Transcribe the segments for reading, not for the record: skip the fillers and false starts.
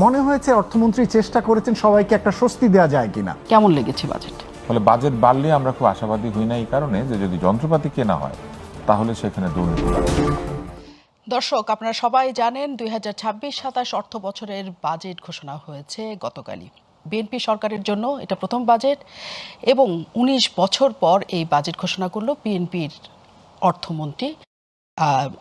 মনে হয়েছে অর্থমন্ত্রী চেষ্টা করেছেন সবাইকে একটা স্বস্তি দেওয়া যায় কিনা। কেমন লেগেছে বাজেট? ফলে বাজেট বাড়লে আমরা খুব আশাবাদী হই না এই কারণে যে যদি যন্ত্রপাতি কেনা হয় তাহলে সেখানে দুর্নীতি বাড়বে। দর্শক, আপনারা সবাই জানেন 2026-27 অর্থ বছরের বাজেট ঘোষণা হয়েছে গতকালই। বিএনপি সরকারের জন্য এটা প্রথম বাজেট এবং 19 বছর পর এই বাজেট ঘোষণা করলো বিএনপির অর্থমন্ত্রী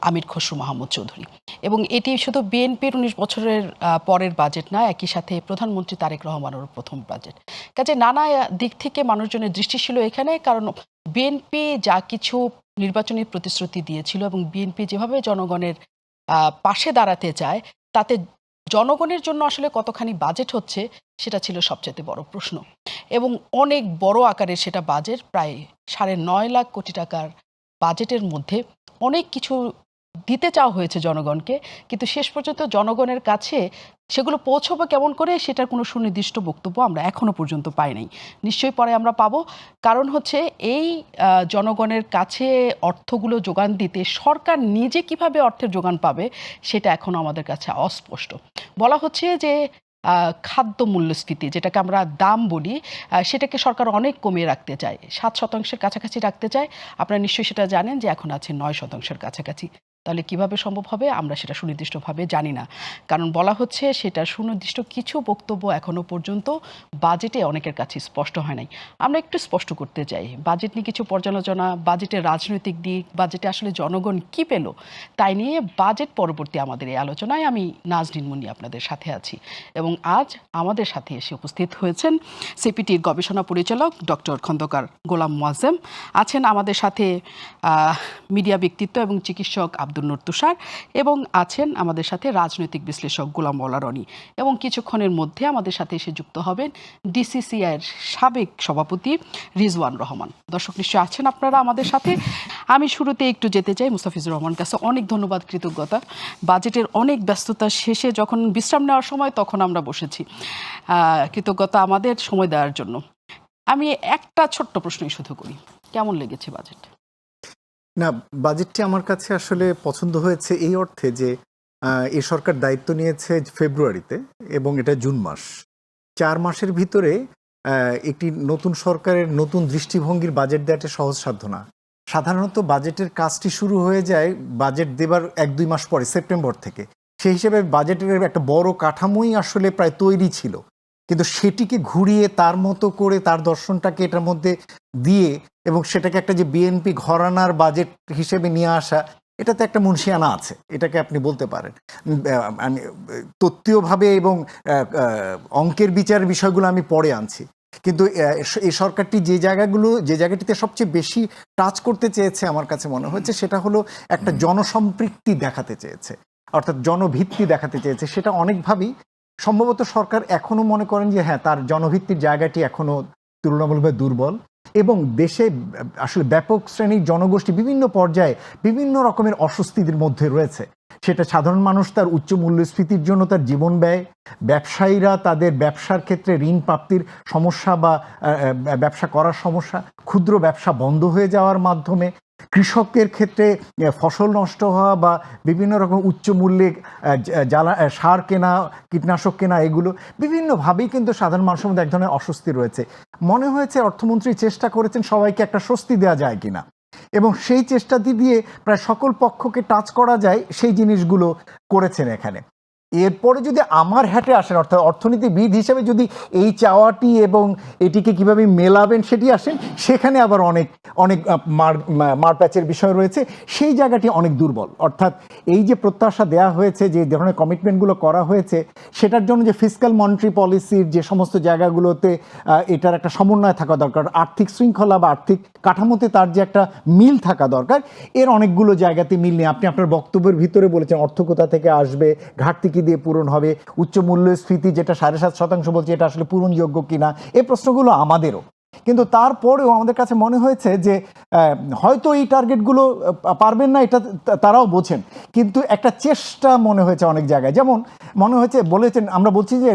আমির খসরু মাহমুদ চৌধুরী। এবং এটি শুধু বিএনপির 19 বছরের পরের বাজেট না, একই সাথে প্রধানমন্ত্রী তারেক রহমানেরও প্রথম বাজেট। কাজে নানা দিক থেকে মানুষজনের দৃষ্টি ছিল এখানে, কারণ বিএনপি যা কিছু নির্বাচনী প্রতিশ্রুতি দিয়েছিল এবং বিএনপি যেভাবে জনগণের পাশে দাঁড়াতে চায়, তাতে জনগণের জন্য আসলে কতখানি বাজেট হচ্ছে সেটা ছিল সবচেয়ে বড় প্রশ্ন। এবং অনেক বড় আকারের সেটা বাজেট, প্রায় 9.5 লাখ কোটি টাকার বাজেটের মধ্যে অনেক কিছু দিতে চাওয়া হয়েছে জনগণকে, কিন্তু শেষ পর্যন্ত জনগণের কাছে সেগুলো পৌঁছবে কেমন করে সেটার কোনো সুনির্দিষ্ট বক্তব্য আমরা এখনো পর্যন্ত পাই নাই। নিশ্চয়ই পরে আমরা পাবো, কারণ হচ্ছে এই জনগণের কাছে অর্থগুলো যোগান দিতে সরকার নিজে কিভাবে অর্থের যোগান পাবে সেটা এখনো আমাদের কাছে অস্পষ্ট। বলা হচ্ছে যে খাদ্য মূল্যস্ফীতি, যেটাকে আমরা দাম বলি, সেটাকে সরকার অনেক কমিয়ে রাখতে চায়, 7% কাছাকাছি রাখতে চায়। আপনারা নিশ্চয়ই সেটা জানেন যে এখন আছে 9% কাছাকাছি। তাহলে কিভাবে সম্ভব হবে আমরা সেটা সুনির্দিষ্টভাবে জানি না, কারণ বলা হচ্ছে সেটা সুনির্দিষ্ট কিছু বক্তব্য এখনো পর্যন্ত বাজেটে অনেকের কাছে স্পষ্ট হয় নাই। আমরা একটু স্পষ্ট করতে চাই, বাজেট নিয়ে কিছু পর্যালোচনা, বাজেটের রাজনৈতিক দিক, বাজেটে আসলে জনগণ কি পেল, তাই নিয়ে বাজেট পরবর্তী আমাদের এই আলোচনায় আমি নাজনীন মুন্নি আপনাদের সাথে আছি। এবং আজ আমাদের সাথে এসে উপস্থিত হয়েছেন সিপিটির গবেষণা পরিচালক ডক্টর খন্দকার গোলাম মোয়াজ্জেম, আছেন আমাদের সাথে মিডিয়া ব্যক্তিত্ব এবং চিকিৎসক আব্দুল নূর তুষার, এবং আছেন আমাদের সাথে রাজনৈতিক বিশ্লেষক গোলাম মওলা রনি, এবং কিছুক্ষণের মধ্যে আমাদের সাথে এসে যুক্ত হবেন ডিসিসিআইয়ের সাবেক সভাপতি রিজওয়ান রহমান। দর্শক নিশ্চয় আছেন আপনারা আমাদের সাথে। আমি শুরুতে একটু যেতে চাই মুস্তাফিজুর রহমান কাছে। অনেক ধন্যবাদ, কৃতজ্ঞতা। বাজেটের অনেক ব্যস্ততা শেষে যখন বিশ্রাম নেওয়ার সময় তখন আমরা বসেছি, কৃতজ্ঞতা আমাদের সময় দেওয়ার জন্য। আমি একটা ছোট্ট প্রশ্নই শুধু করি, কেমন লেগেছে বাজেট? না, বাজেটটি আমার কাছে আসলে পছন্দ হয়েছে এই অর্থে যে এই সরকার দায়িত্ব নিয়েছে ফেব্রুয়ারিতে এবং এটা জুন মাস। 4 মাসের ভিতরে একটি নতুন সরকারের নতুন দৃষ্টিভঙ্গির বাজেট দেওয়াটা সহজসাধ্য না। সাধারণত বাজেটের কাজটি শুরু হয়ে যায় বাজেট দেবার 1-2 মাস পরে, সেপ্টেম্বর থেকে। সেই হিসেবে বাজেটের একটা বড় কাঠামোই আসলে প্রায় তৈরি ছিল, কিন্তু সেটিকে ঘুরিয়ে তার মতো করে তার দর্শনটাকে এটার মধ্যে দিয়ে এবং সেটাকে একটা যে বিএনপি ঘরানার বাজেট হিসেবে নিয়ে আসা, এটাতে একটা মুনশিয়ানা আছে, এটাকে আপনি বলতে পারেন। তত্ত্বীয়ভাবে এবং অঙ্কের বিচারের বিষয়গুলো আমি পরে আনছি, কিন্তু এই সরকারটি যে জায়গাটিতে সবচেয়ে বেশি টাচ করতে চেয়েছে আমার কাছে মনে হয়েছে সেটা হলো একটা জনসম্পৃক্তি দেখাতে চেয়েছে, অর্থাৎ জনভিত্তি দেখাতে চেয়েছে। সেটা অনেকভাবেই সম্ভবত সরকার এখনো মনে করেন যে হ্যাঁ, তার জনভিত্তির জায়গাটি এখনো তুলনামূলকভাবে দুর্বল, এবং দেশে আসলে ব্যাপক শ্রেণীর জনগোষ্ঠী বিভিন্ন পর্যায়ে বিভিন্ন রকমের অস্বস্তির মধ্যে রয়েছে। সেটা সাধারণ মানুষ তার উচ্চ মূল্যস্ফীতির জন্য তার জীবন ব্যয়, ব্যবসায়ীরা তাদের ব্যবসার ক্ষেত্রে ঋণ প্রাপ্তির সমস্যা বা ব্যবসা করার সমস্যা, ক্ষুদ্র ব্যবসা বন্ধ হয়ে যাওয়ার মাধ্যমে, কৃষকের ক্ষেত্রে ফসল নষ্ট হওয়া বা বিভিন্ন রকম উচ্চ মূল্যে সার কেনা, কীটনাশক কেনা, এগুলো বিভিন্নভাবেই কিন্তু সাধারণ মানুষের মধ্যে এক ধরনের অস্বস্তি রয়েছে। মনে হয়েছে অর্থমন্ত্রী চেষ্টা করেছেন সবাইকে একটা স্বস্তি দেওয়া যায় কিনা, এবং সেই চেষ্টাটি দিয়ে প্রায় সকল পক্ষকে টাচ করা যায় সেই জিনিসগুলো করেছেন এখানে। এরপরে যদি আমার হ্যাটে আসেন, অর্থাৎ অর্থনীতিবিদ হিসেবে যদি এই চাওয়াটি এবং এটিকে কিভাবে মেলাবেন সেটি আসেন, সেখানে আবার অনেক অনেক মারপ্যাচের বিষয় রয়েছে। সেই জায়গাটি অনেক দুর্বল। অর্থাৎ এই যে প্রত্যাশা দেওয়া হয়েছে, যে ধরনের কমিটমেন্টগুলো করা হয়েছে, সেটার জন্য যে ফিসক্যাল মনিটারি পলিসির যে সমস্ত জায়গাগুলোতে এটার একটা সমন্বয় থাকা দরকার, আর্থিক শৃঙ্খলা বা আর্থিক কাঠামোতে তার যে একটা মিল থাকা দরকার, এর অনেকগুলো জায়গাতে মিল নেই। আপনি আপনার বক্তব্যের ভিতরে বলেছেন অর্থ কোথা থেকে আসবে, ঘাটতি কি দিয়ে পূরণ হবে, উচ্চ মূল্যস্ফীতি যেটা 7.5% বলছে এটা আসলে পূরণযোগ্য কিনা, এই প্রশ্নগুলো আমাদেরও। কিন্তু তারপরেও আমাদের কাছে মনে হয়েছে যে হয়তো এই টার্গেটগুলো পারবেন না, এটা তারাও বোঝেন, কিন্তু একটা চেষ্টা মনে হয়েছে অনেক জায়গায়। যেমন মনে হয়েছে বলেছেন, আমরা বলছি যে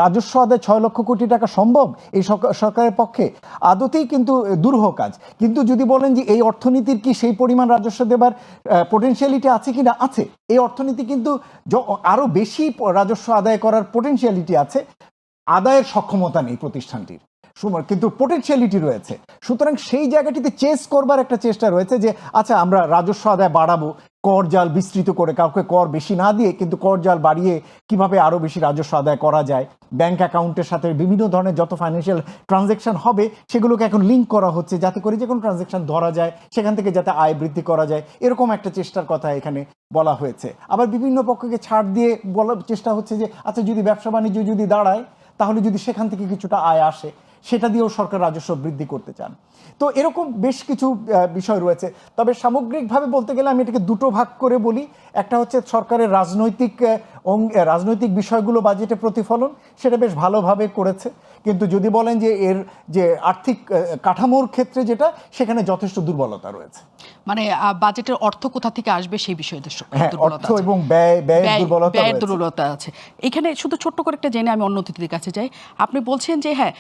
রাজস্ব আদায় 6 লক্ষ কোটি টাকা সম্ভব এই সরকারের পক্ষে, আদতেই কিন্তু দুরূহ কাজ। কিন্তু যদি বলেন যে এই অর্থনীতির কি সেই পরিমাণ রাজস্ব দেবার পোটেনশিয়ালিটি আছে কি না, আছে। এই অর্থনীতি কিন্তু আরও বেশি রাজস্ব আদায় করার পোটেনশিয়ালিটি আছে, আদায়ের সক্ষমতা নেই প্রতিষ্ঠানটির, কিন্তু পোটেনশিয়ালিটি রয়েছে। সুতরাং সেই জায়গাটিতে চেস করবার একটা চেষ্টা রয়েছে যে আচ্ছা আমরা রাজস্ব আদায় বাড়াবো, কর জাল বিস্তৃত করে, কাউকে কর বেশি না দিয়ে কিন্তু কর জাল বাড়িয়ে কিভাবে আরও বেশি রাজস্ব আদায় করা যায়। ব্যাংক অ্যাকাউন্টের সাথে বিভিন্ন ধরনের যত ফাইন্যান্সিয়াল ট্রানজ্যাকশন হবে সেগুলোকে এখন লিঙ্ক করা হচ্ছে, যাতে করে যে কোনো ট্রানজ্যাকশন ধরা যায়, সেখান থেকে যাতে আয় বৃদ্ধি করা যায়, এরকম একটা চেষ্টার কথা এখানে বলা হয়েছে। আবার বিভিন্ন পক্ষকে ছাড় দিয়ে বলার চেষ্টা হচ্ছে যে আচ্ছা যদি ব্যবসা বাণিজ্য যদি দাঁড়ায়, তাহলে যদি সেখান থেকে কিছুটা আয় আসে, সেটা দিয়েও সরকার রাজস্ব বৃদ্ধি করতে চান। তো এরকম বেশ কিছু বিষয় রয়েছে। তবে সামগ্রিকভাবে বলতে গেলে আমি এটাকে দুটো ভাগ করে বলি। একটা হচ্ছে সরকারের রাজনৈতিক বিষয়গুলো বাজেটে প্রতিফলন, সেটা বেশ ভালোভাবে করেছে। কিন্তু যদি বলেন যে এর যে আর্থিক কাঠামোর ক্ষেত্রে যেটা, সেখানে যথেষ্ট দুর্বলতা রয়েছে। মানে বাজেটের অর্থ কোথা থেকে আসবে সেই বিষয়ে অর্থ এবং ব্যয়ের দুর্বলতা আছে। এখানে শুধু ছোট্ট করে একটা জেনে আমি অন্য অতিথিদের কাছে যাই। আপনি বলছেন যে হ্যাঁ,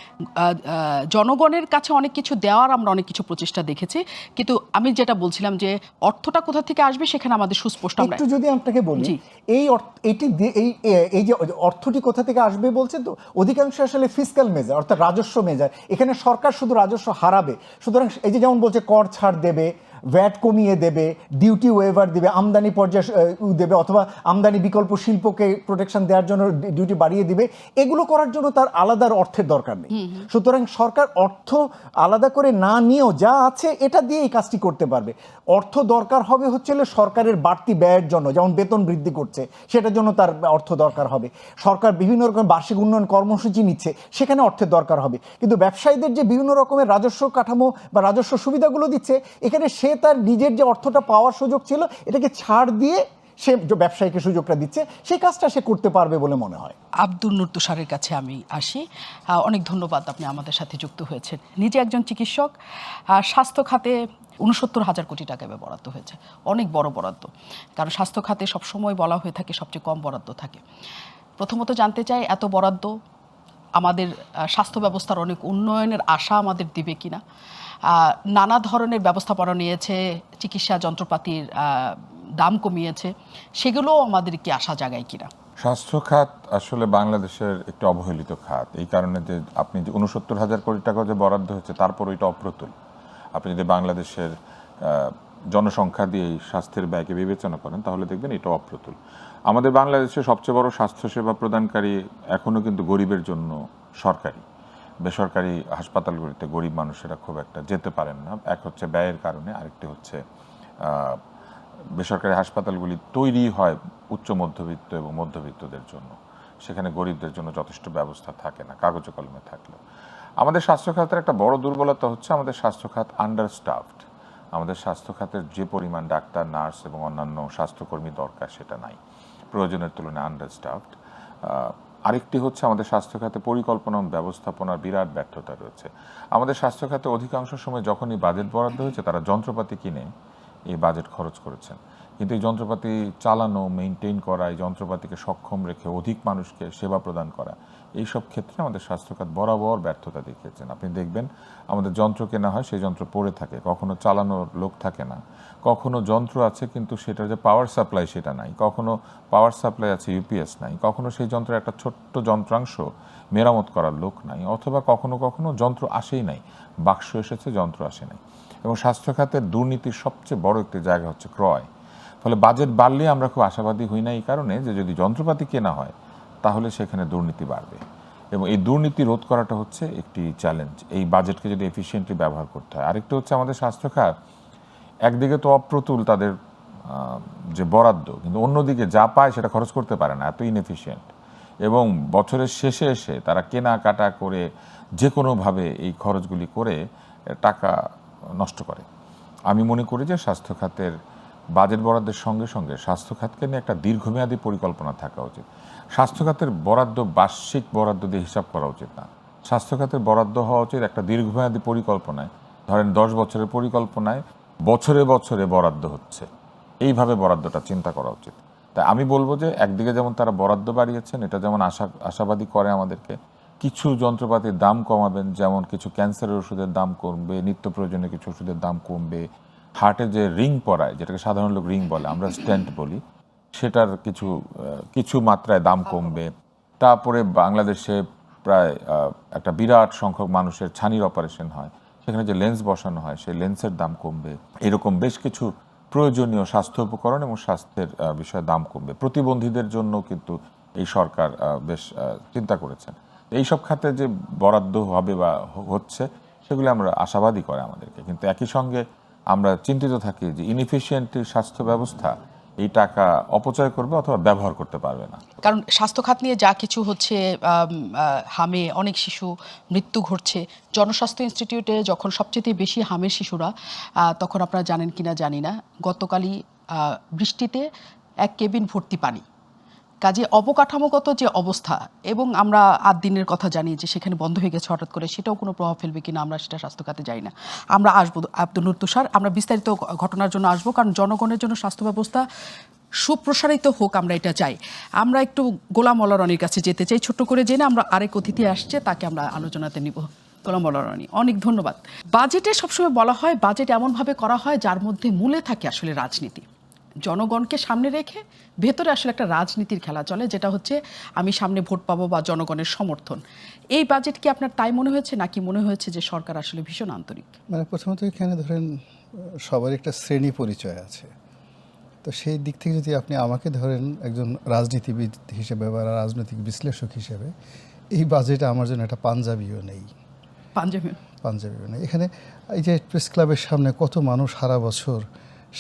জনগণের কাছে অনেক কিছু দেওয়ার আমরা অনেক কিছু প্রচেষ্টা দেখেছি, কিন্তু আমি যেটা বলছিলাম যে অর্থটা কোথা থেকে আসবে সেখানে আমাদের সুস্পষ্ট। একটু যদি আপনাকে বলি, এই যে অর্থটি কোথা থেকে আসবে বলছে, তো অধিকাংশ আসলে ফিসক্যাল মেজার, অর্থাৎ রাজস্ব মেজার। এখানে সরকার শুধু রাজস্ব হারাবে। সুতরাং এই যে যেমন বলছে কর ছাড় দেবে, ভ্যাট কমিয়ে দেবে, ডিউটি ওয়েভার দেবে, আমদানি পর্যায় দেবে, অথবা আমদানি বিকল্প শিল্পকে প্রোটেকশন দেওয়ার জন্য ডিউটি বাড়িয়ে দিবে, এগুলো করার জন্য তার আলাদা অর্থের দরকার নেই। সুতরাং সরকার অর্থ আলাদা করে না নিয়েও যা আছে এটা দিয়ে এই কাজটি করতে পারবে। অর্থ দরকার হবে হচ্ছে সরকারের বাড়তি ব্যয়ের জন্য, যেমন বেতন বৃদ্ধি করছে সেটার জন্য তার অর্থ দরকার হবে। সরকার বিভিন্ন রকম বার্ষিক উন্নয়ন কর্মসূচি নিচ্ছে, সেখানে অর্থের দরকার হবে। কিন্তু ব্যবসায়ীদের যে বিভিন্ন রকমের রাজস্ব কাঠামো বা রাজস্ব সুবিধাগুলো দিচ্ছে, এখানে সে তার নিজের যে অর্থটা পাওয়ার সুযোগ ছিল এটাকে ছাড় দিয়ে সে ব্যবসায়ীকে সুযোগটা দিচ্ছে, সেই কাজটা সে করতে পারবে বলে মনে হয়। আব্দুল নূর তুষারের কাছে আমি আসি। অনেক ধন্যবাদ, আপনি আমাদের সাথে যুক্ত হয়েছেন। নিজে একজন চিকিৎসক, স্বাস্থ্য খাতে 69,000 কোটি টাকা বরাদ্দ হয়েছে, অনেক বড় বরাদ্দ। কারণ স্বাস্থ্য খাতে সবসময় বলা হয়ে থাকে সবচেয়ে কম বরাদ্দ থাকে। প্রথমত জানতে চাই, এত বরাদ্দ আমাদের স্বাস্থ্য ব্যবস্থার অনেক উন্নয়নের আশা আমাদের দিবে কিনা? নানা ধরনের ব্যবস্থাপনা নিয়েছে, চিকিৎসা যন্ত্রপাতির দাম কমিয়েছে, সেগুলোও আমাদের কি আশা জাগায় কিনা? স্বাস্থ্য খাত আসলে বাংলাদেশের একটি অবহেলিত খাত, এই কারণে যে আপনি যে 69,000 কোটি টাকা যে বরাদ্দ হয়েছে তারপর ওইটা অপ্রতুল। আপনি যদি বাংলাদেশের জনসংখ্যা দিয়ে স্বাস্থ্যের ব্যয়কে বিবেচনা করেন তাহলে দেখবেন এটা অপ্রতুল। আমাদের বাংলাদেশের সবচেয়ে বড় স্বাস্থ্যসেবা প্রদানকারী এখনও কিন্তু গরিবের জন্য সরকারি। বেসরকারি হাসপাতালগুলিতে গরিব মানুষেরা খুব একটা যেতে পারেন না। এক হচ্ছে ব্যয়ের কারণে, আরেকটি হচ্ছে বেসরকারি হাসপাতালগুলি তৈরি হয় উচ্চ মধ্যবিত্ত এবং মধ্যবিত্তদের জন্য, সেখানে গরিবদের জন্য যথেষ্ট ব্যবস্থা থাকে না, কাগজে কলমে থাকলেও। আমাদের স্বাস্থ্য খাতের একটা বড় দুর্বলতা হচ্ছে আমাদের স্বাস্থ্য খাত আন্ডারস্টাফড। আমাদের স্বাস্থ্য খাতের যে পরিমাণ ডাক্তার, নার্স এবং অন্যান্য স্বাস্থ্যকর্মী দরকার সেটা নাই, প্রয়োজনের তুলনায় আন্ডারস্টাফড। আরেকটি হচ্ছে আমাদের স্বাস্থ্য খাতে পরিকল্পনা ও ব্যবস্থাপনার বিরাট ব্যর্থতা রয়েছে। আমাদের স্বাস্থ্য খাতে অধিকাংশ সময় যখনই বাজেট বরাদ্দ হয়েছে তারা যন্ত্রপাতি কিনে এই বাজেট খরচ করেছেন, কিন্তু এই যন্ত্রপাতি চালানো, মেনটেন করা, এই যন্ত্রপাতিকে সক্ষম রেখে অধিক মানুষকে সেবা প্রদান করা, এই সব ক্ষেত্রে আমাদের স্বাস্থ্যখাত বরাবর ব্যর্থতা দেখিয়েছেন। আপনি দেখবেন আমাদের যন্ত্র কেনা হয়, সেই যন্ত্র পড়ে থাকে, কখনো চালানোর লোক থাকে না, কখনো যন্ত্র আছে কিন্তু সেটার যে পাওয়ার সাপ্লাই সেটা নাই, কখনো পাওয়ার সাপ্লাই আছে ইউপিএস নাই, কখনো সেই যন্ত্রের একটা ছোট্ট যন্ত্রাংশ মেরামত করার লোক নাই, অথবা কখনো কখনো যন্ত্র আসেই নাই, বাক্স এসেছে যন্ত্র আসে নাই। এবং স্বাস্থ্য খাতের দুর্নীতির সবচেয়ে বড় একটি জায়গা হচ্ছে ক্রয়। ফলে বাজেট বাড়লে আমরা খুব আশাবাদী হই না এই কারণে যে যদি যন্ত্রপাতি কেনা হয় তাহলে সেখানে দুর্নীতি বাড়বে, এবং এই দুর্নীতি রোধ করাটা হচ্ছে একটি চ্যালেঞ্জ, এই বাজেটকে যদি এফিশিয়েন্টলি ব্যবহার করতে হয়। আরেকটি হচ্ছে আমাদের স্বাস্থ্য খাত একদিকে তো অপ্রতুল তাদের যে বরাদ্দ, কিন্তু অন্যদিকে যা পায় সেটা খরচ করতে পারে না, এত ইনএফিশিয়েন্ট, এবং বছরের শেষে এসে তারা কেনাকাটা করে যে কোনোভাবে এই খরচগুলি করে টাকা নষ্ট করে। আমি মনে করি যে স্বাস্থ্য খাতের বাজেট বরাদ্দের সঙ্গে সঙ্গে স্বাস্থ্য খাতকে নিয়ে একটা দীর্ঘমেয়াদী পরিকল্পনা থাকা উচিত। স্বাস্থ্য খাতের বরাদ্দ বার্ষিক বরাদ্দ দিয়ে হিসাব করা উচিত না, স্বাস্থ্য খাতের বরাদ্দ হওয়া উচিত একটা দীর্ঘমেয়াদী পরিকল্পনায়, ধরেন 10 বছরের পরিকল্পনায় বছরে বছরে বরাদ্দ হচ্ছে, এইভাবে বরাদ্দটা চিন্তা করা উচিত। তাই আমি বলবো যে একদিকে যেমন তারা বরাদ্দ বাড়িয়েছেন, এটা যেমন আশাবাদী করে আমাদেরকে, কিছু যন্ত্রপাতির দাম কমাবেন, যেমন কিছু ক্যান্সারের ওষুধের দাম কমবে, নিত্য প্রয়োজনীয় কিছু ওষুধের দাম কমবে, হার্টে যে রিং পরায়, যেটাকে সাধারণ লোক রিং বলে, আমরা স্ট্যান্ট বলি, সেটার কিছু মাত্রায় দাম কমবে। তারপরে বাংলাদেশে প্রায় একটা বিরাট সংখ্যক মানুষের ছানির অপারেশন হয়, সেখানে যে লেন্স বসানো হয় সেই লেন্সের দাম কমবে। এরকম বেশ কিছু প্রয়োজনীয় স্বাস্থ্য উপকরণ এবং স্বাস্থ্যের বিষয়ে দাম কমবে। প্রতিবন্ধীদের জন্য কিন্তু এই সরকার বেশ চিন্তা করেছেন। এই সব খাতে যে বরাদ্দ হবে বা হচ্ছে, সেগুলো আমরা আশাবাদী করে আমাদেরকে। কিন্তু একই সঙ্গে আমরা চিন্তিত থাকি যে ইনএফিশিয়েন্ট স্বাস্থ্য ব্যবস্থা এই টাকা অপচয় করবে অথবা ব্যবহার করতে পারবে না। কারণ স্বাস্থ্য খাত নিয়ে যা কিছু হচ্ছে, হামে অনেক শিশু মৃত্যু ঘটছে। জনস্বাস্থ্য ইনস্টিটিউটে যখন সবচেয়ে বেশি হামের শিশুরা, তখন আপনারা জানেন কিনা জানি না, গতকালই বৃষ্টিতে এক কেবিন ভর্তি পানি। কাজে অবকাঠামোগত যে অবস্থা, এবং আমরা 8 দিনের কথা জানি যে সেখানে বন্ধ হয়ে গেছে হঠাৎ করে, সেটাও কোনো প্রভাব ফেলবে কিনা আমরা সেটা স্বাস্থ্য খাতে যাই না। আমরা আসবো আব্দুল নূর তুষার, আমরা বিস্তারিত ঘটনার জন্য আসবো, কারণ জনগণের জন্য স্বাস্থ্য ব্যবস্থা সুপ্রসারিত হোক আমরা এটা চাই। আমরা একটু গোলাম মোল্লা রনির কাছে যেতে চাই, ছোট্ট করে জেনে আমরা আরেক অতিথি আসছে তাকে আমরা আলোচনাতে নিব। গোলাম মোল্লা রনি, অনেক ধন্যবাদ। বাজেটে সবসময় বলা হয় বাজেট এমনভাবে করা হয় যার মধ্যে মূলে থাকে আসলে রাজনীতি। জনগণকে সামনে রেখে ভেতরে আসলে একটা রাজনীতির খেলা চলে, যেটা হচ্ছে আমি সামনে ভোট পাবো বা জনগণের সমর্থন। এই বাজেট কি আপনার তাই মনে হয়েছে, নাকি মনে হয়েছে যে সরকার আসলে ভীষণ আন্তরিক? মানে প্রথমত এখানে ধরেন সবার একটা শ্রেণী পরিচয় আছে, তো সেই দিক থেকে যদি আপনি আমাকে ধরেন একজন রাজনীতিবিদ হিসেবে বা রাজনৈতিক বিশ্লেষক হিসেবে, এই বাজেটে আমার জন্য একটা পাঞ্জাবিও নেই। পাঞ্জাবিও নেই। এখানে এই যে প্রেস ক্লাবের সামনে কত মানুষ সারা বছর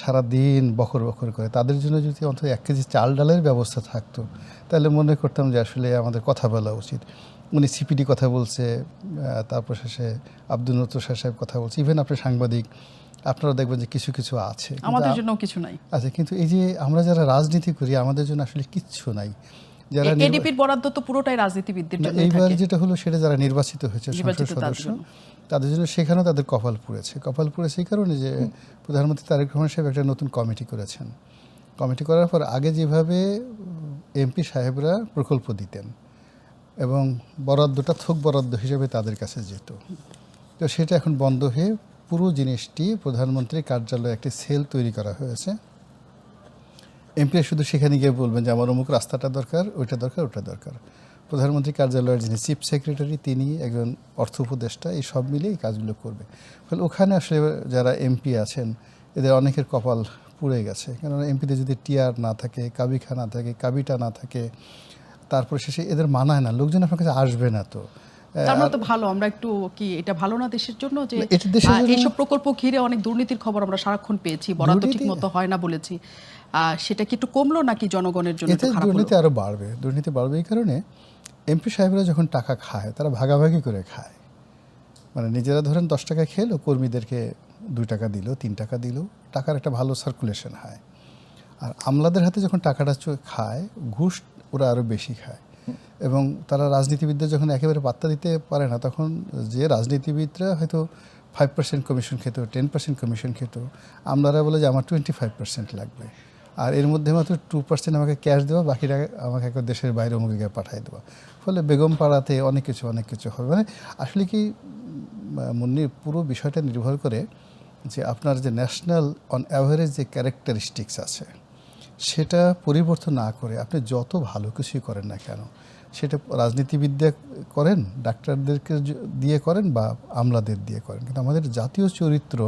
সারা দিন বকর বকর করে, তাদের জন্য যদি অন্তত 1 কেজি চাল ডালের ব্যবস্থা থাকতো, তাহলে মনে করতাম যে আসলে আমাদের কথা বলা উচিত। উনি সিপিডি কথা বলছে, তারপর শেষে আব্দুল নূর তুষার সাহেব কথা বলছে, ইভেন আপনি সাংবাদিক, আপনারা দেখবেন যে কিছু কিছু আছে, আমাদের জন্য কিছু নাই। আচ্ছা, কিন্তু এই যে আমরা যারা রাজনীতি করি আমাদের জন্য আসলে কিচ্ছু নাই। যারা এডিপির বরাদ্দ তো পুরোটাই রাজনীতিবিদদের জন্য। এইবার যেটা হলো সেটা যারা নির্বাচিত হয়েছে সংসদ সদস্য, তাদের জন্য সেখানেও তাদের কপাল পুড়েছে এই কারণে যে প্রধানমন্ত্রী তারেক রহমান সাহেব একটা নতুন কমিটি করেছেন। কমিটি করার পর আগে যেভাবে এমপি সাহেবরা প্রকল্প দিতেন এবং বরাদ্দটা থোক বরাদ্দ হিসেবে তাদের কাছে যেত, তো সেটা এখন বন্ধ হয়ে পুরো জিনিসটি প্রধানমন্ত্রীর কার্যালয়ে একটি সেল তৈরি করা হয়েছে। এমপি শুধু সেখানে গিয়ে বলবেন যে আমার অমুক রাস্তাটা দরকার, ওইটা দরকার, ওটা দরকার। প্রধানমন্ত্রী কার্যালয়ের যিনি চিফ সেক্রেটারি, তিনি একজন অর্থ উপদেষ্টা, এই সব মিলে এই কাজগুলো করবে। ফলে ওখানে আসলে যারা এমপি আছেন এদের অনেকের কপাল পুড়ে গেছে, কেননা এমপিতে যদি টিআর না থাকে, কাবিখা না থাকে, কাবিটা না থাকে, তারপর শেষে এদের মানায় না, লোকজন আপনার কাছে আসবে না। তো আমরা তো ভালো, আমরা একটু কি এটা ভালো না দেশের জন্য যে এইসব প্রকল্প ঘিরে অনেক দুর্নীতির খবর আমরা সারাক্ষণ পেয়েছি, বরাদ্দ ঠিক মতো হয় না বলেছি, সেটা কি একটু কমলো নাকি জনগণের জন্য? এতে দুর্নীতি আরো বাড়বে, দুর্নীতি বাড়বে। এই কারণে এমপি সাহেবরা যখন টাকা খায় তারা ভাগাভাগি করে খায়, মানে নিজেরা ধরেন 10 টাকা খেলো, কর্মীদেরকে 2 টাকা দিল, 3 টাকা দিল, টাকার একটা ভালো সার্কুলেশন হয়। আর আমলাদের হাতে যখন টাকাটা খায়, ঘুষ ওরা আরো বেশি খায়। এবং তারা রাজনীতিবিদদের যখন একেবারে পাত্তা দিতে পারে না, তখন যে রাজনীতিবিদরা হয়তো 5% কমিশন খেত, 10% কমিশন খেত, আমলারা বলে যে আমার 25% লাগবে, আর এর মধ্যে মাত্র 2% আমাকে ক্যাশ দেওয়া, বাকিটা আমাকে একটা দেশের বাইরে অমুক জায়গায় পাঠিয়ে দেওয়া। ফলে বেগম পাড়াতে অনেক কিছু হবে। মানে আসলে কি মুন্নির, পুরো বিষয়টা নির্ভর করে যে আপনার যে ন্যাশনাল অন অ্যাভারেজ যে ক্যারেক্টারিস্টিক্স আছে সেটা পরিবর্তন না করে আপনি যত ভালো কিছুই করেন না কেন, সেটা রাজনীতিবিদরা করেন, ডাক্তারদেরকে দিয়ে করেন বা আমলাদের দিয়ে করেন, কিন্তু আমাদের জাতীয় চরিত্র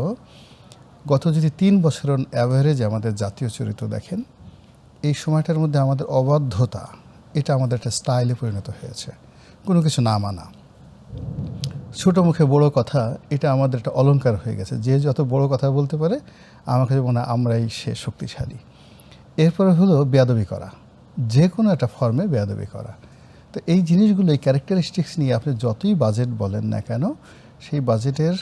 গত যদি 3 বছরের অ্যাভারেজ আমাদের জাতীয় চরিত্র দেখেন, এই সময়টার মধ্যে আমাদের অবাধ্যতা, এটা আমাদের একটা স্টাইলে পরিণত হয়েছে। কোনো কিছু না মানা, ছোটো মুখে বড় কথা, এটা আমাদের একটা অলংকার হয়ে গেছে। যে যত বড় কথা বলতে পারে আমাকে মনে হয় আমরাই সে শক্তিশালী। এরপরে হলো বেয়াদবি করা, যে কোনো একটা ফর্মে বেয়াদবি করা। তো এই জিনিসগুলো, এই ক্যারেক্টারিস্টিক্স নিয়ে আপনি যতই বাজেট বলেন না কেন, সেই বাজেটের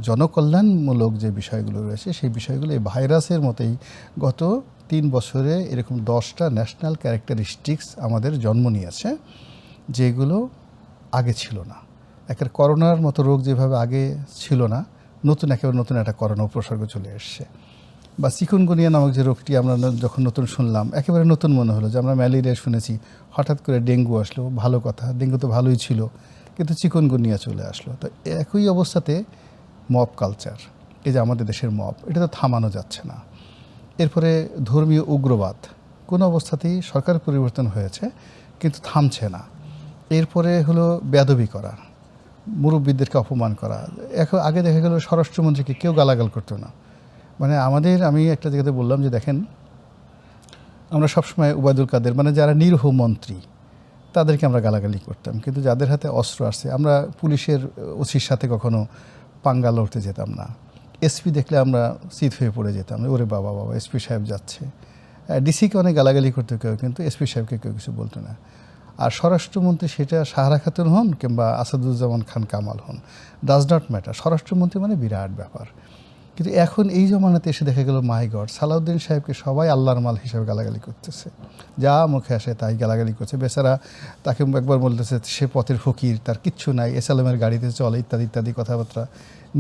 জনকল্যাণমূলক যে বিষয়গুলো রয়েছে সেই বিষয়গুলো এই ভাইরাসের মতোই গত 3 বছরে এরকম 10টা ন্যাশনাল ক্যারেক্টারিস্টিক্স আমাদের জন্ম নিয়েছে, যেগুলো আগে ছিল না। একের করোনার মতো রোগ যেভাবে আগে ছিল না, একেবারে নতুন একটা করোনা উপসর্গ চলে এসছে। বা চিকুনগুনিয়া নামক যে রোগটি আমরা যখন নতুন শুনলাম, একেবারে নতুন মনে হলো যে আমরা ম্যালেরিয়া শুনেছি, হঠাৎ করে ডেঙ্গু আসলো, ভালো কথা, ডেঙ্গু তো ভালোই ছিল, কিন্তু চিকুনগুনিয়া চলে আসলো। তো একই অবস্থাতে মব কালচার, এই যে আমাদের দেশের মব, এটা তো থামানো যাচ্ছে না। এরপরে ধর্মীয় উগ্রবাদ, কোনো অবস্থাতেই সরকার পরিবর্তন হয়েছে কিন্তু থামছে না। এরপরে হলো বেয়াদবি করা, মুরব্বীদেরকে অপমান করা। এখন আগে দেখা গেল স্বরাষ্ট্রমন্ত্রীকে কেউ গালাগাল করতো না। মানে আমি একটা জায়গাতে বললাম যে দেখেন, আমরা সবসময় উবায়দুল কাদের, মানে যারা নিরীহ মন্ত্রী, তাদেরকে আমরা গালাগালি করতাম, কিন্তু যাদের হাতে অস্ত্র আসছে, আমরা পুলিশের ওসির সাথে কখনো পাঙ্গা লড়তে যেতাম না। এসপি দেখলে আমরা চিত হয়ে পড়ে যেতাম, ওরে বাবা বাবা এসপি সাহেব যাচ্ছে। ডিসিকে অনেক গালাগালি করতে কেউ, কিন্তু এসপি সাহেবকে কেউ কিছু বলতো না। আর স্বরাষ্ট্রমন্ত্রী সেটা সাহারা খাতুন হন কিংবা আসাদুজ্জামান খান কামাল হন, ডাজ নট ম্যাটার, স্বরাষ্ট্রমন্ত্রী মানে বিরাট ব্যাপার। কিন্তু এখন এই জমানাতে এসে দেখা গেল মাই গড, সালাউদ্দিন সাহেবকে সবাই আল্লাহর মাল হিসেবে গালাগালি করতেছে, যা মুখে আসে তাই গালাগালি করছে। বেচারা তাকে একবার বলতেছে সে পথের ফকির, তার কিচ্ছু নাই, এসালামের গাড়িতে চলে, ইত্যাদি ইত্যাদি কথাবার্তা।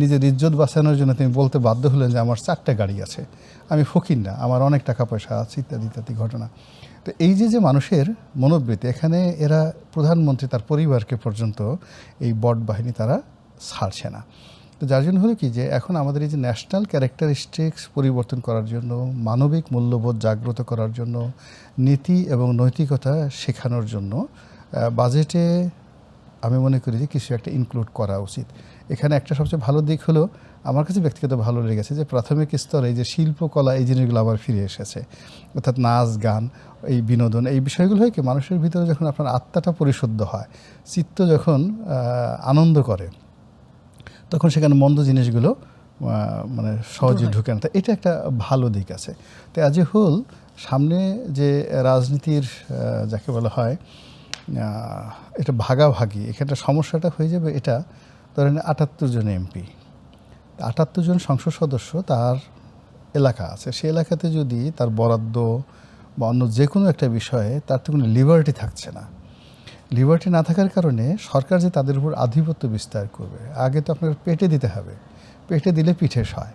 নিজের ইজ্জত বাঁচানোর জন্য তিনি বলতে বাধ্য হলেন যে আমার 4টা গাড়ি আছে, আমি ফকির না, আমার অনেক টাকা পয়সা আছে, ইত্যাদি ইত্যাদি ঘটনা। তো এই যে মানুষের মনোবৃত্তি, এখানে এরা প্রধানমন্ত্রী তার পরিবারকে পর্যন্ত এই বট বাহিনী তারা ছাড়ছে না। তো যার জন্য হলো কি যে এখন আমাদের এই যে ন্যাশনাল ক্যারেক্টারিস্টিক্স পরিবর্তন করার জন্য, মানবিক মূল্যবোধ জাগ্রত করার জন্য, নীতি এবং নৈতিকতা শেখানোর জন্য বাজেটে আমি মনে করি যে কিছু একটা ইনক্লুড করা উচিত। এখানে একটা সবচেয়ে ভালো দিক হলো, আমার কাছে ব্যক্তিগত ভালো লেগেছে যে প্রাথমিক স্তরে এই যে শিল্পকলা, এই জিনিসগুলো আবার ফিরে এসেছে। অর্থাৎ নাচ গান, এই বিনোদন, এই বিষয়গুলো হয় কি, মানুষের ভিতরে যখন আপনার আত্মাটা পরিশুদ্ধ হয়, চিত্ত যখন আনন্দ করে, তখন সেখানে মন্দ জিনিসগুলো মানে সহজে ঢুকে না। তো এটা একটা ভালো দিক আছে। তো অ্যাজ এ হোল সামনে যে রাজনীতির যাকে বলা হয় এটা ভাগাভাগি, এখানটা সমস্যাটা হয়ে যাবে। এটা ধরেন 78 জন এমপি, 78 জন সংসদ সদস্য, তার এলাকা আছে, সেই এলাকাতে যদি তার বরাদ্দ বা অন্য যে কোনো একটা বিষয়ে তার তো কোনো লিবার্টি থাকছে না। লিবার্টি না থাকার কারণে সরকার যে তাদের উপর আধিপত্য বিস্তার করবে, আগে তো আপনার পেটে দিতে হবে, পেটে দিলে পিঠে সয়।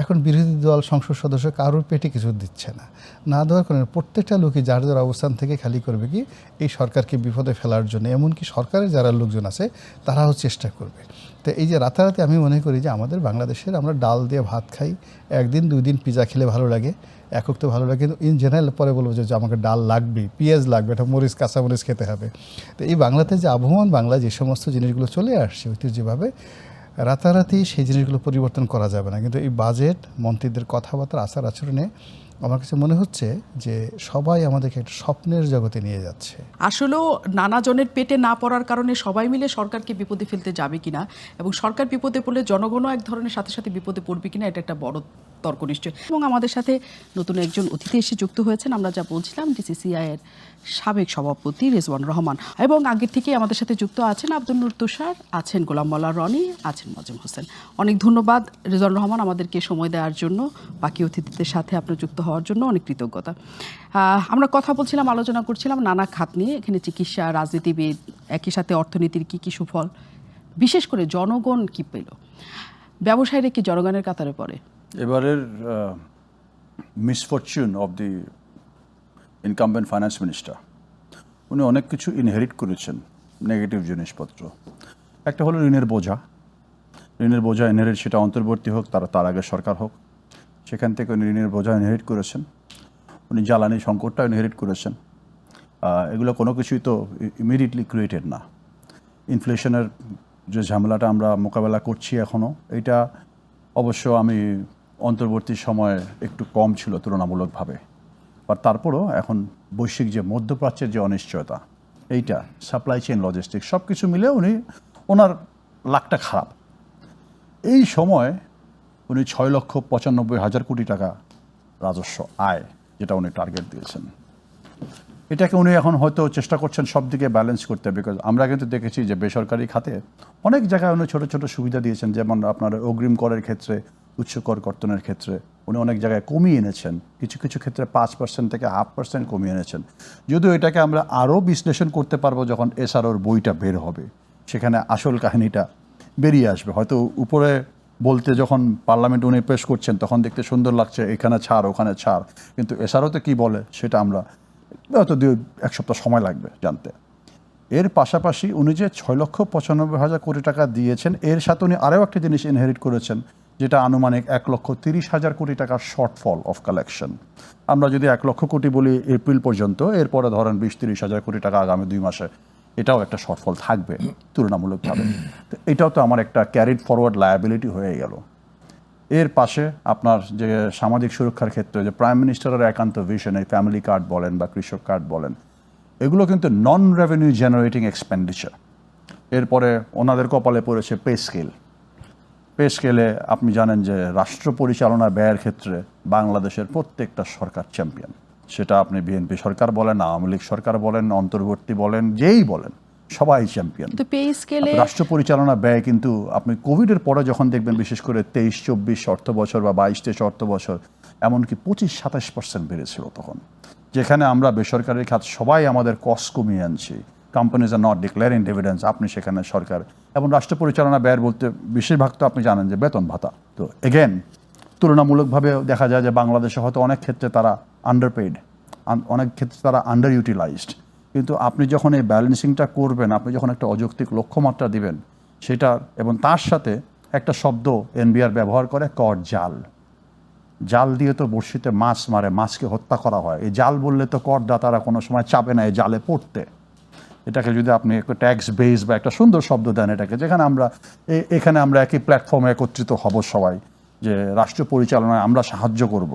এখন বিরোধী দল সংসদ সদস্য কারোর পেটে কিছু দিচ্ছে না, না দেওয়ার কারণে প্রত্যেকটা লোকই যার যার অবস্থান থেকে খালি করবে কি এই সরকারকে বিপদে ফেলার জন্য। এমনকি সরকারের যারা লোকজন আছে তারাও চেষ্টা করবে। তো এই যে রাতারাতি আমি মনে করি যে আমাদের বাংলাদেশের আমরা ডাল দিয়ে ভাত খাই, একদিন 2 দিন পিজা খেলে ভালো লাগে, একক তো ভালো লাগে, কিন্তু ইন জেনারেল পরে বলবো যে আমাকে ডাল লাগবে, পেঁয়াজ লাগবে, এটা মরিচ, কাঁচা মরিচ খেতে হবে। তো এই বাংলাতে যে আবহমান বাংলা, যে সমস্ত জিনিসগুলো চলে আসছে ঐতিহ্যভাবে, রাতারাতি সেই জিনিসগুলো পরিবর্তন করা যাবে না। কিন্তু এই বাজেট, মন্ত্রীদের কথাবার্তা, আচার আচরণে আমার কাছে মনে হচ্ছে যে সবাই আমাদেরকে একটা স্বপ্নের জগতে নিয়ে যাচ্ছে। আসলেও নানা জনের পেটে না পড়ার কারণে সবাই মিলে সরকারকে বিপদে ফেলতে যাবে কিনা, এবং সরকার বিপদে পড়লে জনগণও এক ধরনের সাথে সাথে বিপদে পড়বে কিনা, এটা একটা বড় তর্ক নিশ্চয়। এবং আমাদের সাথে নতুন একজন অতিথি এসে যুক্ত হয়েছেন। আমরা যা বলছিলাম, ডিসিসিআই এর সাবেক সভাপতি রেজওয়ান রহমান, এবং আগের থেকেই আমাদের সাথে যুক্ত আছেন আব্দুল নূর তুষার, আছেন গোলাম মোল্লা রনি, আছেন মজিম হোসেন। অনেক ধন্যবাদ রেজওয়ান রহমান আমাদেরকে সময় দেওয়ার জন্য, বাকি অতিথিদের সাথে আপনার যুক্ত হওয়ার জন্য অনেক কৃতজ্ঞতা। আমরা কথা বলছিলাম, আলোচনা করছিলাম নানা খাত নিয়ে, এখানে চিকিৎসা, রাজনীতিবিদ, একই সাথে অর্থনীতির কী কী সুফল, বিশেষ করে জনগণ কী পেল, ব্যবসায়ীরা কি জনগণের কাতারে পড়ে? এবারের misfortune of the incumbent finance minister, উনি অনেক কিছু ইনহেরিট করেছেন, নেগেটিভ জিনিসপত্র। একটা হলো ঋণের বোঝা ইনহেরিট, সেটা অন্তর্বর্তী হোক তার আগে সরকার হোক, সেখান থেকে উনি ঋণের বোঝা ইনহেরিট করেছেন। উনি জ্বালানি সংকটটা ইনহেরিট করেছেন। এগুলো কোনো কিছুই তো ইমিডিয়েটলি ক্রিয়েটেড না। ইনফ্লেশনের যে ঝামেলাটা আমরা মোকাবেলা করছি এখনও, এইটা অবশ্য আমি অন্তর্বর্তী সময়ে একটু কম ছিল তুলনামূলকভাবে, আর তারপরও এখন বৈশ্বিক যে মধ্যপ্রাচ্যের যে অনিশ্চয়তা, এইটা সাপ্লাই চেইন, লজিস্টিক্স, সব কিছু মিলে ওনার লাকটা খারাপ। এই সময় উনি 6,95,000 কোটি টাকা রাজস্ব আয়, যেটা উনি টার্গেট দিয়েছেন, এটাকে উনি এখন হয়তো চেষ্টা করছেন সব দিকে ব্যালেন্স করতে। বিকজ আমরা কিন্তু দেখেছি যে বেসরকারি খাতে অনেক জায়গায় উনি ছোটো ছোটো সুবিধা দিয়েছেন, যেমন আপনার অগ্রিম করের ক্ষেত্রে, উচ্চ কর কর্তনের ক্ষেত্রে উনি অনেক জায়গায় কমিয়ে এনেছেন, কিছু কিছু ক্ষেত্রে 5% থেকে 0.5% কমিয়ে এনেছেন। যদিও এটাকে আমরা আরও বিশ্লেষণ করতে পারবো যখন এসআরওর বইটা বের হবে, সেখানে আসল কাহিনীটা বেরিয়ে আসবে। হয়তো উপরে বলতে যখন পার্লামেন্ট উনি পেশ করছেন তখন দেখতে সুন্দর লাগছে, এখানে ছাড় ওখানে ছাড়, কিন্তু এসআরওতে কী বলে সেটা আমরা হয়তো 1 সপ্তাহ সময় লাগবে জানতে। এর পাশাপাশি উনি যে 6,95,000 কোটি টাকা দিয়েছেন, এর সাথে উনি আরও একটা জিনিস ইনহেরিট করেছেন, যেটা আনুমানিক 1,30,000 কোটি টাকার শর্টফল অফ কালেকশন। আমরা যদি 1 লক্ষ কোটি বলি এপ্রিল পর্যন্ত, এরপরে ধরেন 20-30,000 কোটি টাকা আগামী 2 মাসে, এটাও একটা শর্টফল থাকবে তুলনামূলকভাবে। তো এটাও তো আমার একটা ক্যারিড ফরওয়ার্ড লায়াবিলিটি হয়ে গেল। এর পাশে আপনার যে সামাজিক সুরক্ষার ক্ষেত্রে যে প্রাইম মিনিস্টারের একান্ত ভিশন, এই ফ্যামিলি কার্ড বলেন বা কৃষক কার্ড বলেন, এগুলো কিন্তু নন রেভিনিউ জেনারেটিং এক্সপেন্ডিচার। এরপরে ওনাদের কপালে পড়েছে পে স্কেল। পে স্কেলে আপনি জানেন যে রাষ্ট্র পরিচালনা ব্যয়ের ক্ষেত্রে বাংলাদেশের প্রত্যেকটা সরকার চ্যাম্পিয়ন। সেটা আপনি বিএনপি সরকার বলেন, আওয়ামী লীগ সরকার বলেন, অন্তর্বর্তী বলেন, যেই বলেন, সবাই চ্যাম্পিয়ন। কিন্তু পে স্কেলে রাষ্ট্র পরিচালনা ব্যয় কিন্তু আপনি কোভিডের পরে যখন দেখবেন, বিশেষ করে 23-24 অর্থ বছর বা 22-23 অর্থ বছর, এমনকি 25-27% বেড়েছিল তখন, যেখানে আমরা বেসরকারি খাত সবাই আমাদের কস্ট কমিয়ে আনছি। কোম্পানিজ আর নট ডিক্লেয়ারিং ডিভিডেন্ডস, আপনি সেখানে সরকার এবং রাষ্ট্র পরিচালনা ব্যয় বলতে বেশিরভাগ তো আপনি জানেন যে বেতন ভাতা। তো এগেন তুলনামূলকভাবে দেখা যায় যে বাংলাদেশে হয়তো অনেক ক্ষেত্রে তারা আন্ডারপেইড, অনেক ক্ষেত্রে তারা আন্ডার ইউটিলাইজড। কিন্তু আপনি যখন এই ব্যালেন্সিংটা করবেন, আপনি যখন একটা অযৌক্তিক লক্ষ্যমাত্রা দিবেন সেটার, এবং তার সাথে একটা শব্দ এনবিআর ব্যবহার করে, কর জাল। জাল দিয়ে তো বড়শিতে মাছ মারে, মাছকে হত্যা করা হয়। এই জাল বললে তো করদাতারা কোনো সময় চাবে না এই জালে পড়তে। এটাকে যদি আপনি একটা ট্যাক্স বেস বা একটা সুন্দর শব্দ দেন এটাকে, যেখানে আমরা এখানে আমরা একই প্ল্যাটফর্মে একত্রিত হব সবাই, যে রাষ্ট্র পরিচালনায় আমরা সাহায্য করব,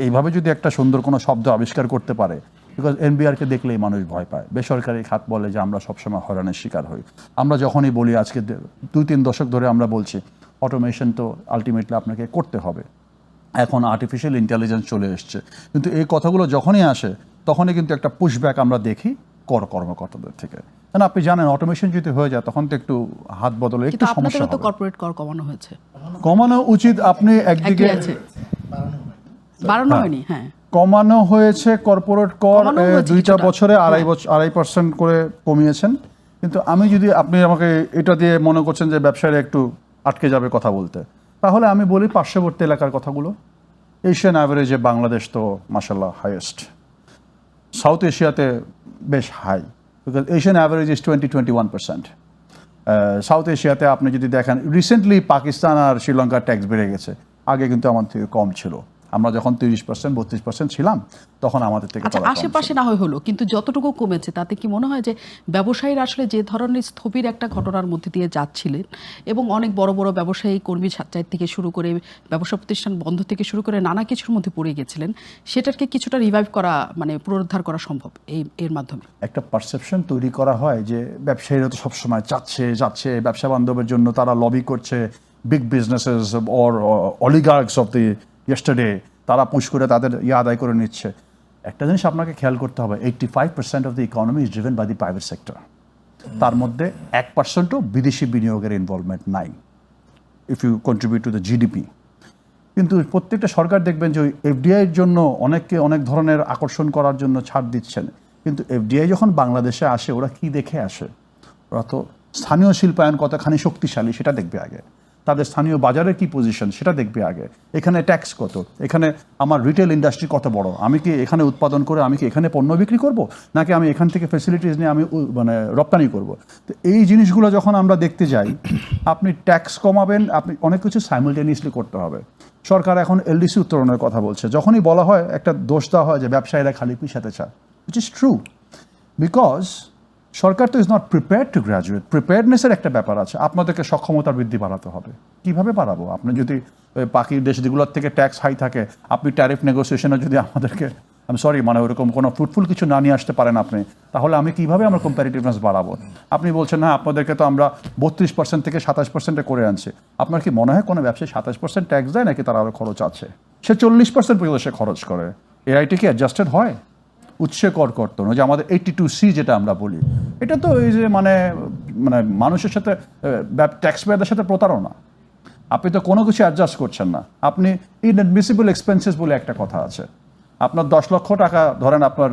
এইভাবে যদি একটা সুন্দর কোনো শব্দ আবিষ্কার করতে পারে, বিকজ এনবিআরকে দেখলেই মানুষ ভয় পায়। বেসরকারি খাত বলে যে আমরা সবসময় হয়রানির শিকার হই। আমরা যখনই বলি, আজকে 2-3 দশক ধরে আমরা বলছি অটোমেশন তো আলটিমেটলি আপনাকে করতে হবে, এখন আর্টিফিশিয়াল ইন্টেলিজেন্স চলে এসছে, কিন্তু এই কথাগুলো যখনই আসে তখনই কিন্তু একটা পুশব্যাক আমরা দেখি কর্মকর্তাদের থেকে। কারণ আপনি জানেন অটোমেশন যদি হয়ে যায় তখন তো একটু হাত বদলে একটু কিন্তু সমস্যা আপনাদেরও তো হবে। কর্পোরেট কর কমানো হয়েছে, কমানো উচিত। আপনি একদিকে একই আছে, বাড়ানো হয়নি। হ্যাঁ, কমানো হয়েছে কর্পোরেট কর, কমানো হয়েছে 2টা কিছুটা। বছরে 2.5% করে কমিয়েছেন। কিন্তু আমি যদি, আপনি আমাকে এটা দিয়ে মনে করছেন যে ব্যবসায়ীরা একটু আটকে যাবে কথা বলতে, তাহলে আমি বলি পার্শ্ববর্তী এলাকার কথাগুলো। এশিয়ান অ্যাভারেজে বাংলাদেশ তো মাশাল্লাহ হাইয়েস্ট, সাউথ এশিয়াতে বেশ high, because Asian average is 20-21%। South এশিয়াতে আপনি যদি দেখেন, রিসেন্টলি পাকিস্তান আর শ্রীলঙ্কার ট্যাক্স বেড়ে গেছে, আগে কিন্তু আমাদের থেকে কম ছিল। আমরা যখন 30%-32% ছিলাম তখন আমাদের থেকে আচ্ছা, তারা কম আশেপাশে ছিল। না হয় হলো, কিন্তু যতটুকু কমেছে তাতে কি মনে হয় যে ব্যবসায়ীরা আসলে যে ধরনের স্থবির একটা ঘটনার মধ্যে দিয়ে যাচ্ছিলেন, এবং অনেক বড় বড় ব্যবসায়ী কর্মী ছাঁটাই থেকে শুরু করে ব্যবসা প্রতিষ্ঠান বন্ধ থেকে শুরু করে নানা কিছুর মধ্যে পড়ে গেছিলেন, সেটাকে কিছুটা রিভাইভ করা, মানে পুনরুদ্ধার করা সম্ভব এর মাধ্যমে? একটা পারসেপশন তৈরি করা হয় যে ব্যবসায়ীরা তো সবসময় যাচ্ছে ব্যবসা বান্ধবের জন্য, তারা লবি করছে, big businesses or oligarchs of the yesterday, তারা পুশ করে তাদের আদায় করে নিচ্ছে। একটা জিনিস আপনাকে খেয়াল করতে হবে, 85% of the economy is driven by the private sector. তার মধ্যে 1%ও বিদেশি বিনিয়োগের ইনভলভমেন্ট নাই, if you contribute to the GDP. কিন্তু প্রত্যেকটা সরকার দেখবেন যে ওই এফডিআইয়ের জন্য অনেককে অনেক ধরনের আকর্ষণ করার জন্য ছাড় দিচ্ছেন, কিন্তু এফডিআই যখন বাংলাদেশে আসে ওরা কি দেখে আসে? ওরা তো স্থানীয় শিল্পায়ন কতখানি শক্তিশালী সেটা দেখবে আগে, তাদের স্থানীয় বাজারের কি পজিশন সেটা দেখবে আগে, এখানে ট্যাক্স কত, এখানে আমার রিটেল ইন্ডাস্ট্রি কত বড়, আমি কি এখানে উৎপাদন করে আমি কি এখানে পণ্য বিক্রি করব, নাকি আমি এখান থেকে ফ্যাসিলিটিস নিয়ে আমি মানে রপ্তানি করব। তো এই জিনিসগুলো যখন আমরা দেখতে যাই, আপনি ট্যাক্স কমাবেন, আপনি অনেক কিছু সাইমালটেনিয়াসলি করতে হবে। সরকার এখন এলডিসি উত্তরণের কথা বলছে, যখনই বলা হয় একটা দোষ দেওয়া হয় যে ব্যবসায়ীরা খালি পিছাতে চায়, উইচ ইজ ট্রু, বিকজ সরকার তো is not prepared to graduate. প্রিপেয়ারনেসের একটা ব্যাপার আছে, আপনাদেরকে সক্ষমতা বৃদ্ধি বাড়াতে হবে। কীভাবে বাড়াবো? আপনি যদি বাকি দেশগুলোর থেকে ট্যাক্স হাই থাকে, আপনি ট্যারিফ নেগোসিয়েশনে যদি আমাদেরকে, আমি সরি মানে ওরকম কোনো ফ্রুটফুল কিছু না নিয়ে আসতে পারেন আপনি, তাহলে আমি কীভাবে আমার কম্প্যারিটিভনেস বাড়াবো? আপনি বলছেন না আপনাদেরকে তো আমরা 32% থেকে 27% করে আনছি। আপনার কি মনে হয় কোনো ব্যবসায়ী 27% ট্যাক্স দেয়, নাকি তার আরও খরচ আছে? সে 40% পর্যন্ত সে খরচ করে। এআইটি কি অ্যাডজাস্টেড হয়? উৎসে কর কর্তন, ওই যে আমাদের 82C যেটা আমরা বলি, এটা তো এই যে মানে মানে মানুষের সাথে ট্যাক্স পেয়ারদের সাথে প্রতারণা। আপনি তো কোনো কিছু অ্যাডজাস্ট করছেন না, আপনি ইনঅ্যাডমিসিবল এক্সপেন্সেস বলে একটা কথা আছে। আপনার 10 লক্ষ টাকা ধরেন আপনার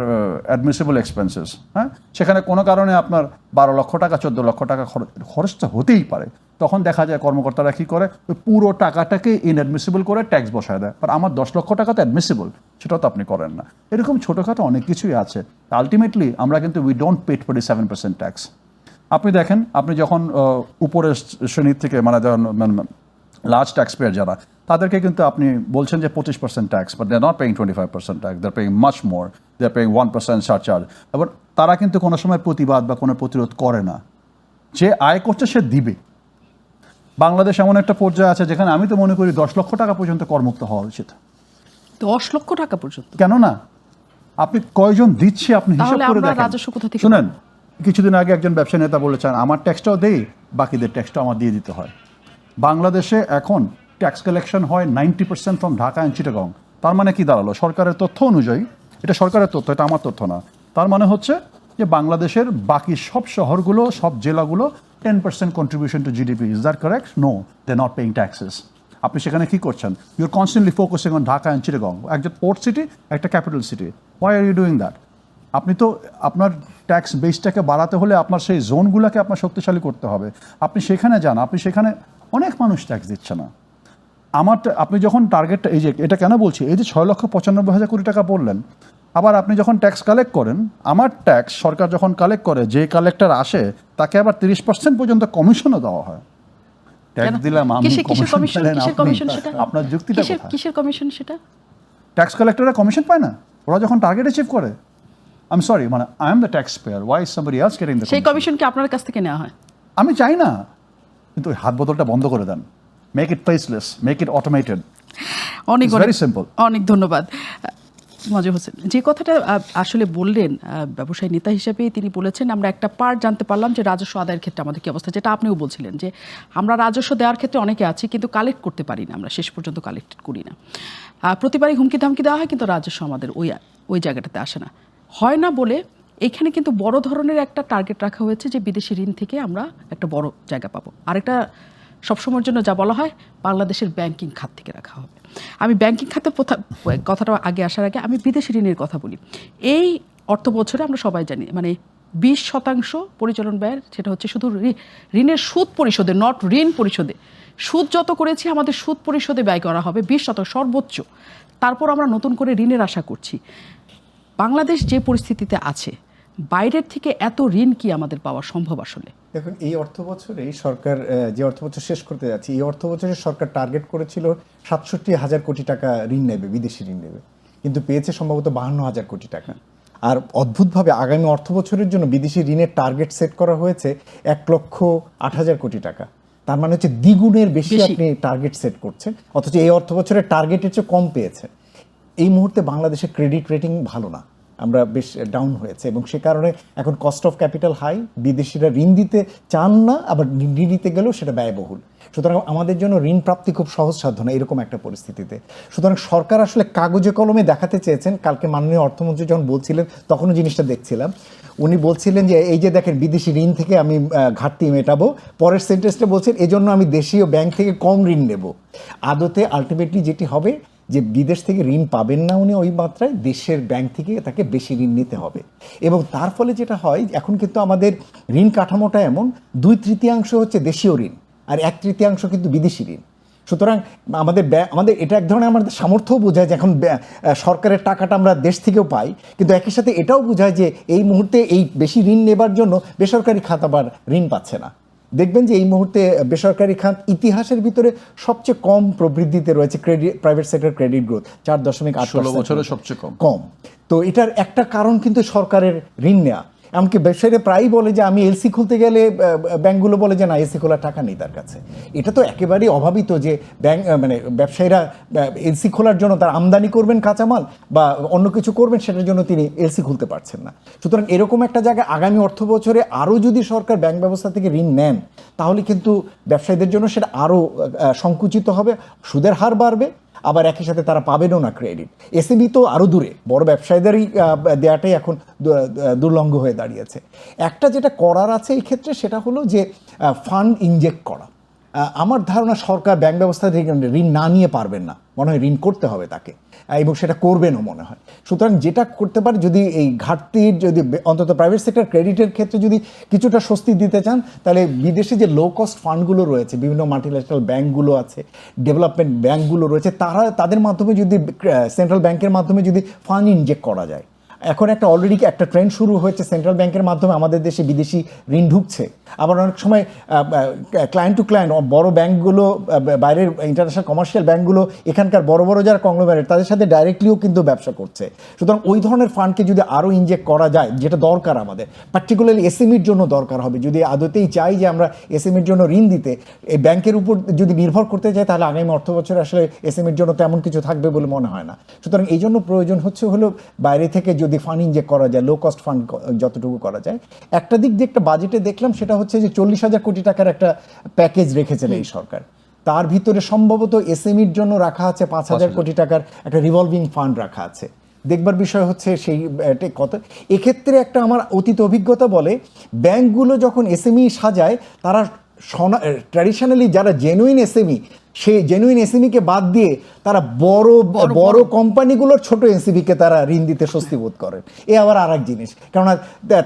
অ্যাডমিসিবল এক্সপেন্সেস, হ্যাঁ, সেখানে কোনো কারণে আপনার 12 লক্ষ টাকা 14 লক্ষ টাকা খরচটা হতেই পারে। তখন দেখা যায় কর্মকর্তারা কী করে, ওই পুরো টাকাটাকে ইনঅ্যাডমিসিবল করে ট্যাক্স বসায় দেয়। আর আমার 10 লক্ষ টাকা তো অ্যাডমিসিবল, সেটাও তো আপনি করেন না। এরকম ছোটোখাটো অনেক কিছুই আছে। আলটিমেটলি আমরা কিন্তু উই ডোন্ট পে 27% ট্যাক্স। আপনি দেখেন, আপনি যখন উপরের শ্রেণীর থেকে মানে লার্জ ট্যাক্স পেয়ার যারা, তাদেরকে কিন্তু আপনি বলছেন যে 25% tax, but they are not paying 25% tax, they are paying much more, they are paying 1% surcharge. এবার তারা কিন্তু কোনো সময় প্রতিবাদ বা কোনো প্রতিরোধ করে না। যে আয় করছে সে দিবে। বাংলাদেশ এমন একটা পর্যায়ে আছে যেখানে আমি তো মনে করি 10 লক্ষ টাকা পর্যন্ত করমুক্ত হওয়া উচিত। 10 লক্ষ টাকা পর্যন্ত? কেন না? আপনি কয়জন দিচ্ছে আপনি হিসাব তাহলে করে আমরা দেখেন। রাজস্ব কোথা থেকে শুনেন, কিছুদিন আগে একজন ব্যবসায়ী নেতা বলেছেন আমার ট্যাক্সটাও দেই, বাকিদের ট্যাক্সটাও আমার দিয়ে দিতে হয়। বাংলাদেশে এখন ট্যাক্স কালেকশন হয় 90% ফ্রম ঢাকা অ্যান্ড চিটাগং। তার মানে কি দাঁড়ালো? সরকারের তথ্য অনুযায়ী, এটা সরকারের তথ্য, এটা আমার তথ্য না, তার মানে হচ্ছে যে বাংলাদেশের বাকি সব শহরগুলো, সব জেলাগুলো 10% contribution to GDP. Is that correct? No, they not paying taxes. আপনি সেখানে কি করছেন? You're constantly focusing on Dhaka and Chittagong, একটা পোর্ট সিটি, একটা capital city. Why are you doing that? আপনি তো আপনার ট্যাক্স বেসটাকে বাড়াতে হলে আপনার সেই জোনগুলোকে আপনার শক্তিশালী করতে হবে। আপনি সেখানে যান, আপনি সেখানে অনেক মানুষ ট্যাক্স দিচ্ছে না। আপনি যখন টার্গেটটা, এই যে এটা কেন বলছি, এই যে 6,95,000 কোটি টাকা বললেন, আবার আপনি যখন ট্যাক্স কালেক্ট করেন, আমার ট্যাক্স সরকার যখন কালেক্ট করে, যে কালেক্টর আসে তাকে আবার 30% পর্যন্ত কমিশনও দেওয়া হয়। ট্যাক্স দিলাম আমি, কমিশন পেলেন আপনি, আপনার যুক্তিটা কোথায়? কিসের কমিশন সেটা? ট্যাক্স কালেক্টররা কমিশন পায় না? ওরা যখন টার্গেট অ্যাচিভ করে। আই এম সরি, মানে I am the tax payer, why is somebody else getting the সেই কমিশন কি আপনার কাছ থেকে নেওয়া হয়? আমি চাই না, কিন্তু ওই হাত বদলটা বন্ধ করে দেন। Make it faceless, make it automated. অনেক It's very simple. অনেক ধন্যবাদ মাজু হোসেন। যে কথাটা আসলে বললেন ব্যবসায়ী নেতা হিসেবে, তিনি বলেছেন আমরা একটা পার্ট জানতে পারলাম যে রাজস্ব আদায়ের ক্ষেত্রে আমাদের কি অবস্থা, যেটা আপনিও বলছিলেন যে আমরা রাজস্ব দেওয়ার ক্ষেত্রে অনেকে আছি কিন্তু কালেক্ট করতে পারি না, আমরা শেষ পর্যন্ত কালেক্ট করি না। প্রতিবারই হুমকি ধামকি দেওয়া হয় কিন্তু রাজস্ব আমাদের ওই জায়গাটাতে আসে না, হয় না বলে এখানে কিন্তু বড় ধরনের একটা টার্গেট রাখা হয়েছে যে বিদেশি ঋণ থেকে আমরা একটা বড় জায়গা পাবো। আরেকটা সবসময়ের জন্য যা বলা হয় বাংলাদেশের ব্যাংকিং খাত থেকে রাখা হবে। আমি ব্যাংকিং খাতের কথাটা আগে আসার আগে আমি বিদেশি ঋণের কথা বলি। এই অর্থ বছরে আমরা সবাই জানি মানে 20% পরিচালন ব্যয়, সেটা হচ্ছে শুধু ঋণের সুদ পরিশোধে, নট ঋণ পরিশোধে। সুদ যত করেছি আমাদের সুদ পরিশোধে ব্যয় করা হবে 20% সর্বোচ্চ। তারপর আমরা নতুন করে ঋণের আশা করছি। বাংলাদেশ যে পরিস্থিতিতে আছে, বাইরের থেকে এত ঋণ কি আমাদের পাওয়া সম্ভব আসলে? দেখুন, এই অর্থ বছরে সরকার যে অর্থ বছর শেষ করতে যাচ্ছে, এই অর্থ বছরে সরকার টার্গেট করেছিল 67,000 কোটি টাকা ঋণ নেবে, বিদেশি ঋণ নেবে, কিন্তু পেয়েছে সম্ভবত 52,000 কোটি টাকা। আর অদ্ভুতভাবে আগামী অর্থ বছরের জন্য বিদেশি ঋণের টার্গেট সেট করা হয়েছে 1,08,000 কোটি টাকা। তার মানে হচ্ছে দ্বিগুণের বেশি আপনি টার্গেট সেট করছেন, অথচ এই অর্থ বছরের টার্গেটের চেয়ে কম পেয়েছে। এই মুহূর্তে বাংলাদেশের ক্রেডিট রেটিং ভালো না, আমরা বেশ ডাউন হয়েছে, এবং সে কারণে এখন কস্ট অফ ক্যাপিটাল হাই, বিদেশিরা ঋণ দিতে চান না, আবার ঋণ দিতে গেলেও সেটা ব্যয়বহুল। সুতরাং আমাদের জন্য ঋণ প্রাপ্তি খুব সহজসাধ্য না এরকম একটা পরিস্থিতিতে। সুতরাং সরকার আসলে কাগজে কলমে দেখাতে চেয়েছেন। কালকে মাননীয় অর্থমন্ত্রী যখন বলছিলেন তখনও জিনিসটা দেখছিলাম, উনি বলছিলেন যে এই যে দেখেন বিদেশি ঋণ থেকে আমি ঘাটতি মেটাবো, পরের সেন্টেন্সটা বলছেন এজন্য আমি দেশীয় ব্যাংক থেকে কম ঋণ নেব। আদতে আলটিমেটলি যেটি হবে যে বিদেশ থেকে ঋণ পাবেন না উনি ওই মাত্রায়, দেশের ব্যাংক থেকে তাকে বেশি ঋণ নিতে হবে। এবং তার ফলে যেটা হয়, এখন কিন্তু আমাদের ঋণ কাঠামোটা এমন 2/3 হচ্ছে দেশীয় ঋণ আর 1/3 কিন্তু বিদেশি ঋণ। সুতরাং আমাদের এটা এক ধরনের আমাদের সামর্থ্যও বোঝায় যে এখন সরকারের টাকাটা আমরা দেশ থেকেও পাই, কিন্তু একই সাথে এটাও বোঝায় যে এই মুহূর্তে এই বেশি ঋণ নেবার জন্য বেসরকারি খাত আবার ঋণ পাচ্ছে না। দেখবেন যে এই মুহূর্তে বেসরকারি খাত ইতিহাসের ভিতরে সবচেয়ে কম প্রবৃদ্ধিতে রয়েছে, প্রাইভেট সেক্টর ক্রেডিট গ্রোথ 4.8%, 16 বছরে সবচেয়ে কম। তো এটার একটা কারণ কিন্তু সরকারের ঋণ নেওয়া। এমনকি ব্যবসায়ীরা প্রায়ই বলে যে আমি এলসি খুলতে গেলে ব্যাংকগুলো বলে যে না, এলসি খোলার টাকা নেই তার কাছে। এটা তো একেবারেই অভাবিত যে ব্যাংক মানে ব্যবসায়ীরা এলসি খোলার জন্য তার আমদানি করবেন কাঁচামাল বা অন্য কিছু করবেন, সেটার জন্য তিনি এলসি খুলতে পারছেন না। সুতরাং এরকম একটা জায়গায় আগামী অর্থ বছরে আরও যদি সরকার ব্যাংক ব্যবস্থা থেকে ঋণ নেন, তাহলে কিন্তু ব্যবসায়ীদের জন্য সেটা আরও সংকুচিত হবে, সুদের হার বাড়বে, আবার একই সাথে তারা পাবেনও না ক্রেডিট। এসএমই তো আরও দূরে, বড় ব্যবসায়ীদেরই দেওয়াটাই এখন দুর্লঙ্ঘ হয়ে দাঁড়িয়েছে। একটা যেটা করার আছে এই ক্ষেত্রে সেটা হলো যে ফান্ড ইনজেক্ট করা। আমার ধারণা সরকার ব্যাংক ব্যবস্থা থেকে ঋণ না নিয়ে পারবেন না, মনে হয় ঋণ করতে হবে তাকে, এবং সেটা করবেনও মনে হয়। সুতরাং যেটা করতে পারে, যদি এই ঘাটতির যদি অন্তত প্রাইভেট সেক্টর ক্রেডিটের ক্ষেত্রে যদি কিছুটা স্বস্তি দিতে চান, তাহলে বিদেশে যে লো কস্ট ফান্ডগুলো রয়েছে, বিভিন্ন মাল্টিল্যাটারাল ব্যাংকগুলো আছে, ডেভেলপমেন্ট ব্যাংকগুলো রয়েছে, তাদের মাধ্যমে যদি সেন্ট্রাল ব্যাংকের মাধ্যমে যদি ফান্ড ইনজেক্ট করা যায়। এখন একটা অলরেডি একটা ট্রেন্ড শুরু হয়েছে, সেন্ট্রাল ব্যাংকের মাধ্যমে আমাদের দেশে বিদেশি ঋণ ঢুকছে। আবার অনেক সময় ক্লায়েন্ট টু ক্লায়েন্ট বড় ব্যাংকগুলো, বাইরের ইন্টারন্যাশনাল কমার্শিয়াল ব্যাংকগুলো এখানকার বড় বড় যারা কংগ্লোমেরেট তাদের সাথে ডাইরেক্টলিও কিন্তু ব্যবসা করছে। সুতরাং ওই ধরনের ফান্ডকে যদি আরও ইনজেক্ট করা যায়, যেটা দরকার আমাদের, পার্টিকুলারলি এসএমইর জন্য দরকার হবে। যদি আদতেই চাই যে আমরা এসএমইর জন্য ঋণ দিতে, এই ব্যাংকের উপর যদি নির্ভর করতে চাই, তাহলে আগামী অর্থ বছরে আসলে এসএমইর জন্য তেমন কিছু থাকবে বলে মনে হয় না। সুতরাং এই জন্য প্রয়োজন হলো বাইরে থেকে যদি ফান্ড ইনজেক্ট করা যায়, লো কস্ট ফান্ড যতটুকু করা যায়। একটা দিক দিয়ে একটা বাজেটে দেখলাম, সেটা হচ্ছে যে 40,000 কোটি টাকার একটা প্যাকেজ রেখেছেন এই সরকার। তার ভিতরে সম্ভবত এসএমইর জন্য রাখা আছে 5,000 কোটি টাকার একটা রিভলভিং ফান্ড রাখা আছে। দেখবার বিষয় হচ্ছে সেই কত। এক্ষেত্রে একটা আমার অতীত অভিজ্ঞতা বলে, ব্যাংকগুলো যখন এসএমই সাজায়, তারা ট্র্যাডিশনালি যারা জেনুইন এসএমই, সেই জেনুইন এসএমইকে বাদ দিয়ে তারা বড় বড় কোম্পানিগুলোর ছোট এসএমইকে তারা ঋণ দিতে স্বস্তি বোধ করেন। এ আবার আর এক জিনিস, কেননা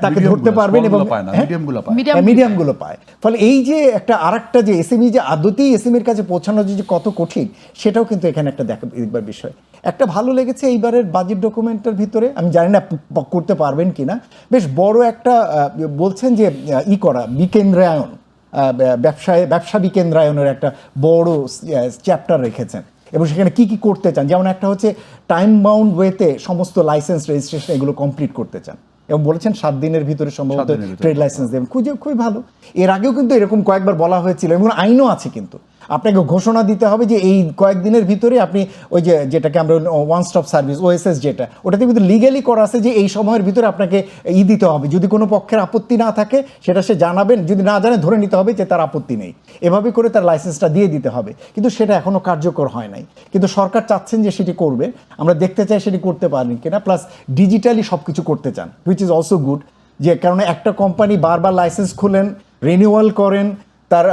তাকে ধরতে পারবেন এবং মিডিয়ামগুলো পায়। ফলে এই যে একটা আরেকটা যে এসএমই যে আদতেই এসএমইর কাছে পৌঁছানো যে কত কঠিন, সেটাও কিন্তু এখানে একটা দেখবার বিষয়। একটা ভালো লেগেছে এইবারের বাজেট ডকুমেন্টের ভিতরে, আমি জানি না করতে পারবেন কিনা, বেশ বড় একটা বলছেন যে বিকেন্দ্রায়ন, ব্যবসা বিকেন্দ্রায়নের একটা বড় চ্যাপ্টার রেখেছেন, এবং সেখানে কি করতে চান। যেমন একটা হচ্ছে টাইম বাউন্ড ওয়েতে সমস্ত লাইসেন্স রেজিস্ট্রেশন এগুলো কমপ্লিট করতে চান, এবং বলেছেন 7 দিনের ভিতরে সম্ভবত ট্রেড লাইসেন্স দেবেন। খুবই ভালো। এর আগেও কিন্তু এরকম কয়েকবার বলা হয়েছিল, এবং আইনও আছে, কিন্তু আপনাকে ঘোষণা দিতে হবে যে এই কয়েকদিনের ভিতরে আপনি ওই যেটাকে আমরা ওয়ান স্টপ সার্ভিস, ওএসএস, ওটাতে কিন্তু লিগ্যালি করা আছে যে এই সময়ের ভিতরে আপনাকে দিতে হবে। যদি কোনো পক্ষের আপত্তি না থাকে সেটা সে জানাবেন, যদি না জানে ধরে নিতে হবে যে তার আপত্তি নেই, এভাবে করে তার লাইসেন্সটা দিয়ে দিতে হবে। কিন্তু সেটা এখনও কার্যকর হয় নাই, কিন্তু সরকার চাচ্ছেন যে সেটি করবে। আমরা দেখতে চাই সেটি করতে পারেন কিনা। প্লাস ডিজিটালি সব কিছু করতে চান, হুইচ ইজ অলসো গুড। যে কারণে একটা কোম্পানি বারবার লাইসেন্স খুলেন, রিনিউয়াল করেন, তার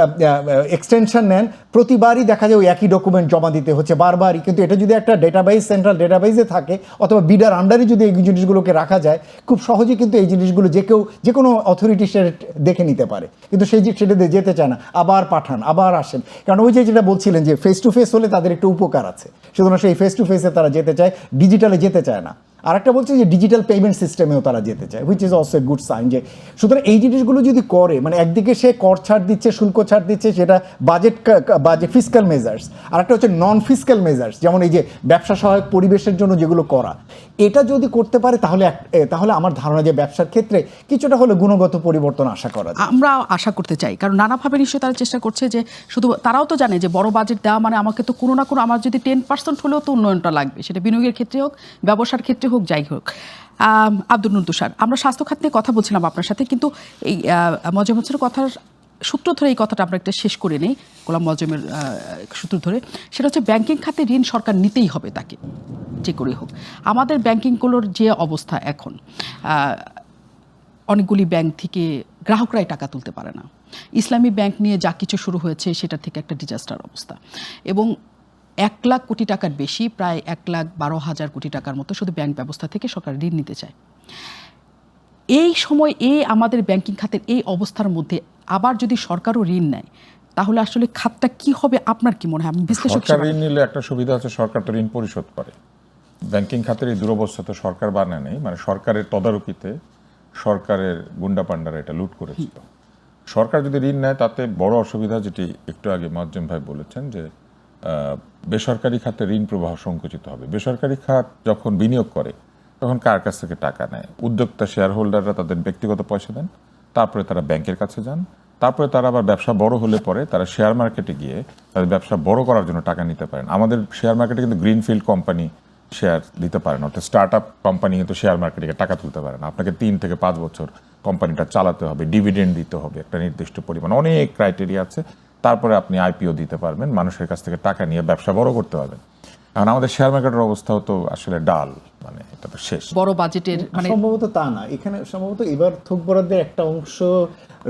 এক্সটেনশন নেন, প্রতিবারই দেখা যায় ওই একই ডকুমেন্ট জমা দিতে হচ্ছে বারবারই। কিন্তু এটা যদি একটা ডেটাবেস, সেন্ট্রাল ডেটাবেসে থাকে, অথবা বিডার আন্ডারে যদি এই জিনিসগুলোকে রাখা যায়, খুব সহজেই কিন্তু এই জিনিসগুলো যে কোনো অথরিটি সেটা দেখে নিতে পারে। কিন্তু সেটাতে যেতে চায় না, আবার পাঠান, আবার আসেন। কারণ ওই যেটা বলছিলেন যে ফেস টু ফেস হলে তাদের একটু উপকার আছে, সুতরাং সেই ফেস টু ফেসে তারা যেতে চায়, ডিজিটালে যেতে চায় না। আরেকটা বলছে যে ডিজিটাল পেমেন্ট সিস্টেমেও তারা যেতে চায়, which is also a good sign. যে সুতরাং এই জিনিসগুলো যদি করে, মানে একদিকে সে কর ছাড় দিচ্ছে, শুল্ক ছাড় দিচ্ছে, সেটা বাজেট ফিসক্যাল মেজার্স, আর একটা হচ্ছে নন ফিসক্যাল মেজার্স, যেমন এই যে ব্যবসা সহায়ক পরিবেশের জন্য যেগুলো করা, এটা যদি করতে পারে তাহলে আমার ধারণা যে ব্যবসার ক্ষেত্রে কিছুটা হলে গুণগত পরিবর্তন আশা করা যায়। আমরা আশা করতে চাই, কারণ নানাভাবে নিশ্চয়ই তারা চেষ্টা করছে যে শুধু তারাও তো জানে যে বড় বাজেট দেওয়া মানে আমাকে তো কোনো না কোনো, আমার যদি 10% হলেও তো উন্নয়নটা লাগবে, সেটা বিনিয়োগের ক্ষেত্রে হোক, ব্যবসার ক্ষেত্রে হোক, যাই হোক। আব্দুল নূর তুষার, আমরা স্বাস্থ্য খাত নিয়ে কথা বলছিলাম আপনার সাথে, কিন্তু এই মজমের কথার সূত্র ধরে এই কথাটা আমরা একটা শেষ করে নেই, গোলাম মজমের সূত্র ধরে, সেটা হচ্ছে ব্যাংকিং খাতে ঋণ সরকার নিতেই হবে তাকে, যে করে হোক। আমাদের ব্যাংকিংগুলোর যে অবস্থা এখন, অনেকগুলি ব্যাংক থেকে গ্রাহকরাই টাকা তুলতে পারে না। ইসলামী ব্যাংক নিয়ে যা কিছু শুরু হয়েছে সেটা থেকে একটা ডিজাস্টার অবস্থা, এবং 1 লাখ কোটি টাকার বেশি, প্রায় 1,12,000 কোটি টাকার মতো শুধু ব্যাংক ব্যবস্থা থেকে সরকার ঋণ নিতে চায়। এই সময় আমাদের ব্যাংকিং খাতের এই অবস্থার মধ্যে আবার যদি সরকারও ঋণ নেয়, তাহলে আসলে খাতটা কি হবে আপনার কি মনে হয়? সরকার ঋণ নিলে একটা সুবিধা আছে, সরকার তো ঋণ পরিশোধ করে। ব্যাংকিং খাতের এই দুরবস্থা তো সরকার বানায় নেই, মানে সরকারের তদারকিতে সরকারের গুন্ডা পান্ডারা এটা লুট করেছিল। সরকার যদি ঋণ নেয়, তাতে বড় অসুবিধা, যেটি একটু আগে মোয়াজ্জেম ভাই বলেছেন, যে বেসরকারি খাতে ঋণ প্রবাহ সংকুচিত হবে। বেসরকারি খাত যখন বিনিয়োগ করে তখন কার কাছ থেকে টাকা নেয়? উদ্যোক্তা শেয়ার হোল্ডাররা তাদের ব্যক্তিগত পয়সা দেন, তারপরে তারা ব্যাংকের কাছে যান, তারপরে তারা আবার ব্যবসা বড় হলে পরে তারা শেয়ার মার্কেটে গিয়ে তাদের ব্যবসা বড় করার জন্য টাকা নিতে পারেন। আমাদের শেয়ার মার্কেটে কিন্তু গ্রিনফিল্ড কোম্পানি শেয়ার দিতে পারে না, অর্থাৎ স্টার্ট আপ কোম্পানি কিন্তু শেয়ার মার্কেটে টাকা তুলতে পারে না। আপনাকে 3 থেকে 5 বছর কোম্পানিটা চালাতে হবে, ডিভিডেন্ড দিতে হবে একটা নির্দিষ্ট পরিমাণ, অনেক ক্রাইটেরিয়া আছে, তারপরে আপনি আইপিও দিতে পারবেন, মানুষের কাছ থেকে টাকা নিয়ে ব্যবসা বড় করতে পারবেন। কারণ আমাদের শেয়ার মার্কেটের অবস্থাও তো আসলে ডাল, মানে এটা তো শেষ। বড় বাজেটের মানে সম্ভবত তা না, এখানে সম্ভবত এবার থোক বরাদ্দের একটা অংশ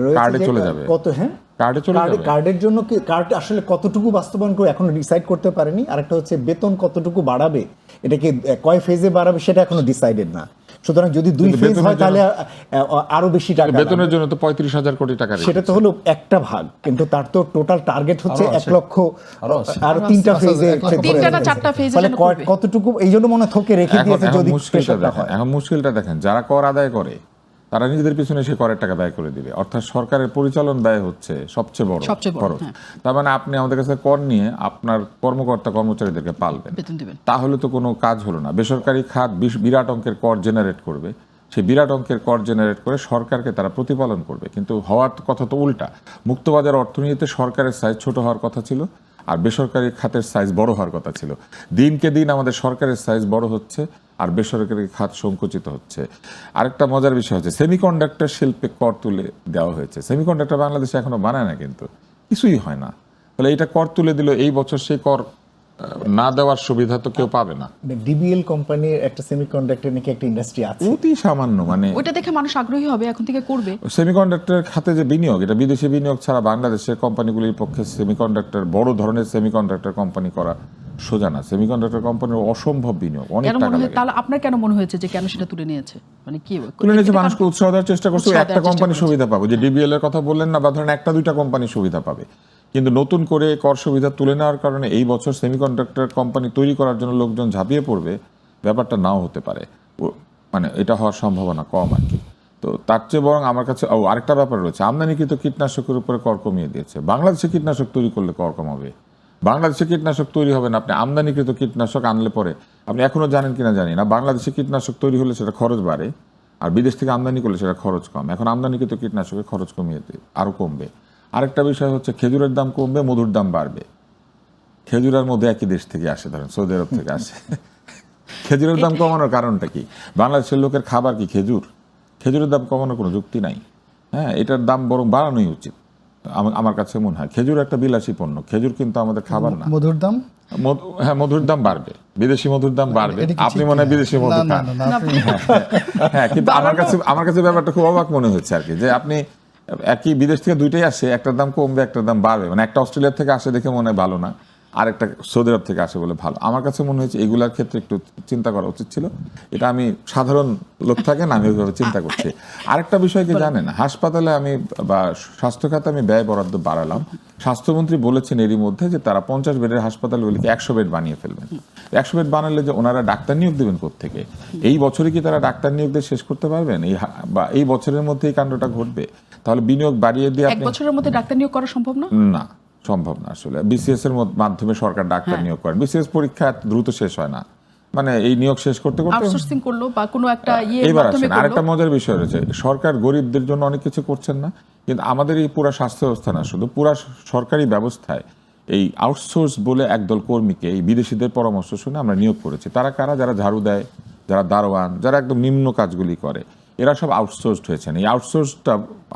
রয়েছে কার্ডে যে চলে যাবে। কত, হ্যাঁ কার্ডে চলে যাবে। কার্ডের জন্য কি কার্ড আসলে কতটুকু বাস্তবায়ন করে এখনো ডিসাইড করতে পারেনি। আরেকটা হচ্ছে বেতন কতটুকু বাড়াবে, এটাকে কয় ফেজে বাড়াবে সেটা এখনো ডিসাইডেড না। সুতরাং যদি 2 কিন্তু ফেজ বেতনের হয় তাহলে আরো বেশি টাকা বেতনের লাগবে। জন্য তো 35,000 কোটি টাকা সেটা তো হলো একটা ভাগ, কিন্তু তার তো টোটাল টার্গেট হচ্ছে আরো 1 আছে। লক্ষ, আরো আছে। আরো 3টা আছে, ফেজে, 3টা না 4টা ফেজে ফলে যেন করবে। কতটুকু এই জন্য মনে হয় থোকে রেখে দিয়েছে যদি মুশকিলটা প্রেশারটা দেখেন, হয়। এখন মুশকিলটা দেখেন, যারা কর আদায় করে তারা নিজেদের পিছনে সে করের টাকা ব্যয় করে দিবে, অর্থাৎ সরকারের পরিচালন ব্যয় হচ্ছে সবচেয়ে বড় খরচ। হ্যাঁ। তার মানে আপনি আমাদের কাছে কর নিয়ে আপনার কর্মকর্তা কর্মচারীদেরকে পালবেন, বেতন দিবেন। তাহলে তো কোনো কাজ হলো না। বেসরকারি খাত বিরাট অঙ্কের কর জেনারেট করবে, সেই বিরাট অঙ্কের কর জেনারেট করে সরকারকে তারা প্রতিপালন করবে, কিন্তু হওয়ার কথা তো উল্টা। মুক্তবাজার অর্থনীতিতে সরকারের সাইজ ছোট হওয়ার কথা ছিল, আর বেসরকারি খাতের সাইজ বড় হওয়ার কথা ছিল। দিনকে দিন আমাদের সরকারের সাইজ বড় হচ্ছে আর বেসরকারি খাত সংকুচিত হচ্ছে। আরেকটা মজার বিষয় হচ্ছে সেমিকন্ডাক্টর শিল্পে কর তুলে দেওয়া হয়েছে। সেমিকন্ডাক্টর বাংলাদেশে এখনো বানায় না, কিন্তু কিছুই হয় না। তাহলে এইটা কর তুলে দিল, এই বছর সেই কর না দেওয়ার সুবিধা তো কেউ পাবে না। ডিবিএল কোম্পানির একটা সেমিকন্ডাক্টর নাকি একটা ইন্ডাস্ট্রি আছে, অতি সামান্য, মানে ওইটা দেখে মানুষ আগ্রহী হবে, এখন থেকে করবে। সেমিকন্ডাক্টর খাতে যে বিনিয়োগ, এটা বিদেশি বিনিয়োগ ছাড়া বাংলাদেশের কোম্পানিগুলির পক্ষে সেমিকন্ডাক্টর, বড় ধরনের সেমিকন্ডাক্টর কোম্পানি করা সোজা না। সেমিকন্ডাক্টর কোম্পানির অসম্ভব বিনিয়োগ, অনেক কেন টাকা মনে হয়, লাগে। তাহলে আপনার কেন মনে হয়েছে যে কেন সেটা তুলে নিয়েছে, মানে কি তুলে নিয়েছে, মানুষকে উৎসাহ দেওয়ার চেষ্টা করছে, উৎসাহ একটা দেওয়ার চেষ্টা কোম্পানি করেছে। সুবিধা পাবে, যে ডিবিএল এর কথা বললেন না, বা ধরেন 1-2টা কোম্পানি সুবিধা পাবে। কিন্তু নতুন করে কর সুবিধা তুলে নেওয়ার কারণে এই বছর সেমিকন্ডাক্টর কোম্পানি তৈরি করার জন্য লোকজন ঝাঁপিয়ে পড়বে, ব্যাপারটা নাও হতে পারে। মানে এটা হওয়ার সম্ভাবনা কম আর কি। তো তার চেয়ে বরং আমার কাছে আরেকটা ব্যাপার রয়েছে, আমদানিকৃত কীটনাশকের উপরে কর কমিয়ে দিয়েছে। বাংলাদেশে কীটনাশক তৈরি করলে কর কমাবে, বাংলাদেশে কীটনাশক তৈরি হবে না। আপনি আমদানিকৃত কীটনাশক আনলে পরে, আপনি এখনো জানেন কিনা জানি না, বাংলাদেশে কীটনাশক তৈরি হলে সেটা খরচ বাড়ে, আর বিদেশ থেকে আমদানি করলে সেটা খরচ কম। এখন আমদানিকৃত কীটনাশকের খরচ কমিয়ে দিয়ে আরও কমবে। আরেকটা বিষয় হচ্ছে খেজুরের দাম কমবে, মধুর দাম বাড়বে। খেজুরের মধ্যে একই দেশ থেকে আসে, ধরেন সৌদি আরব থেকে আসে। খেজুরের দাম কমানোর কারণটা কি? বাংলাদেশের লোকের খাবার কি খেজুর? খেজুরের দাম কমানোর কোনো যুক্তি নাই। হ্যাঁ, এটার দাম বরং বাড়ানোই উচিত আমার কাছে মনে হয়। খেজুর একটা বিলাসী পণ্য, খেজুর কিন্তু আমাদের খাবার না। মধুর দাম হ্যাঁ, মধুর দাম বাড়বে, বিদেশি মধুর দাম বাড়বে। এটা কি আপনি ঠিক মনে হয় কিনা? বিদেশি মধু না, না, খান। না, না, আপনি- হ্যাঁ, কিন্তু আমার কাছে ব্যাপারটা খুব অবাক মনে হচ্ছে আর কি, যে আপনি একই বিদেশ থেকে দুইটাই আসে, একটার দাম কমবে, একটার দাম বাড়বে। মানে একটা অস্ট্রেলিয়া থেকে আসে দেখে মনে হয় ভালো না, আর একটা সৌদি আরব থেকে আসে বলে ভালো। আমার কাছে মনে হয়েছে এগুলার ক্ষেত্রে একটু চিন্তা করা উচিত ছিল। এটা আমি সাধারণ লোক থাকেন, আমি ওইভাবে চিন্তা করছি। আরেকটা বিষয় কি জানেন, হাসপাতালে আমি বা স্বাস্থ্য খাতে আমি ব্যয় বরাদ্দ বাড়ালাম। স্বাস্থ্যমন্ত্রী বলেছেন এরই মধ্যে যে তারা 50 বেডের হাসপাতালগুলিকে 100 বেড বানিয়ে ফেলবেন। 100 বেড বানালে যে ওনারা ডাক্তার নিয়োগ দেবেন কোত্থেকে? এই বছরে কি তারা ডাক্তার নিয়োগ দিয়ে শেষ করতে পারবেন? বা এই বছরের মধ্যে এই কাণ্ডটা ঘটবে? তাহলে বিনিয়োগ বাড়িয়ে দিয়ে এক আপনি, বছরের মধ্যে ডাক্তার নিয়োগ করা সম্ভব না। না সম্ভব না আসলে। বিসিএস এর মাধ্যমে সরকার ডাক্তার নিয়োগ করেন, বিসিএস পরীক্ষা এত দ্রুত শেষ হয় না, মানে এই নিয়োগ শেষ করতে করতে। আউটসোর্সিং করলো বা কোনো একটা এবার মাধ্যমে আসেন, করলো। আরেকটা মজার বিষয় রয়েছে, সরকার গরিবদের জন্য অনেক কিছু করছেন না, কিন্তু আমাদের এই পুরা স্বাস্থ্য ব্যবস্থা না, শুধু পুরা সরকারি ব্যবস্থায় এই আউটসোর্স বলে একদল কর্মীকে এই বিদেশিদের পরামর্শ শুনে আমরা নিয়োগ করেছি। তারা কারা? যারা ঝাড়ু দেয়, যারা দারোয়ান, যারা একদম নিম্ন কাজগুলি করে, এরা সব আউটসোর্সড হয়েছেন। এই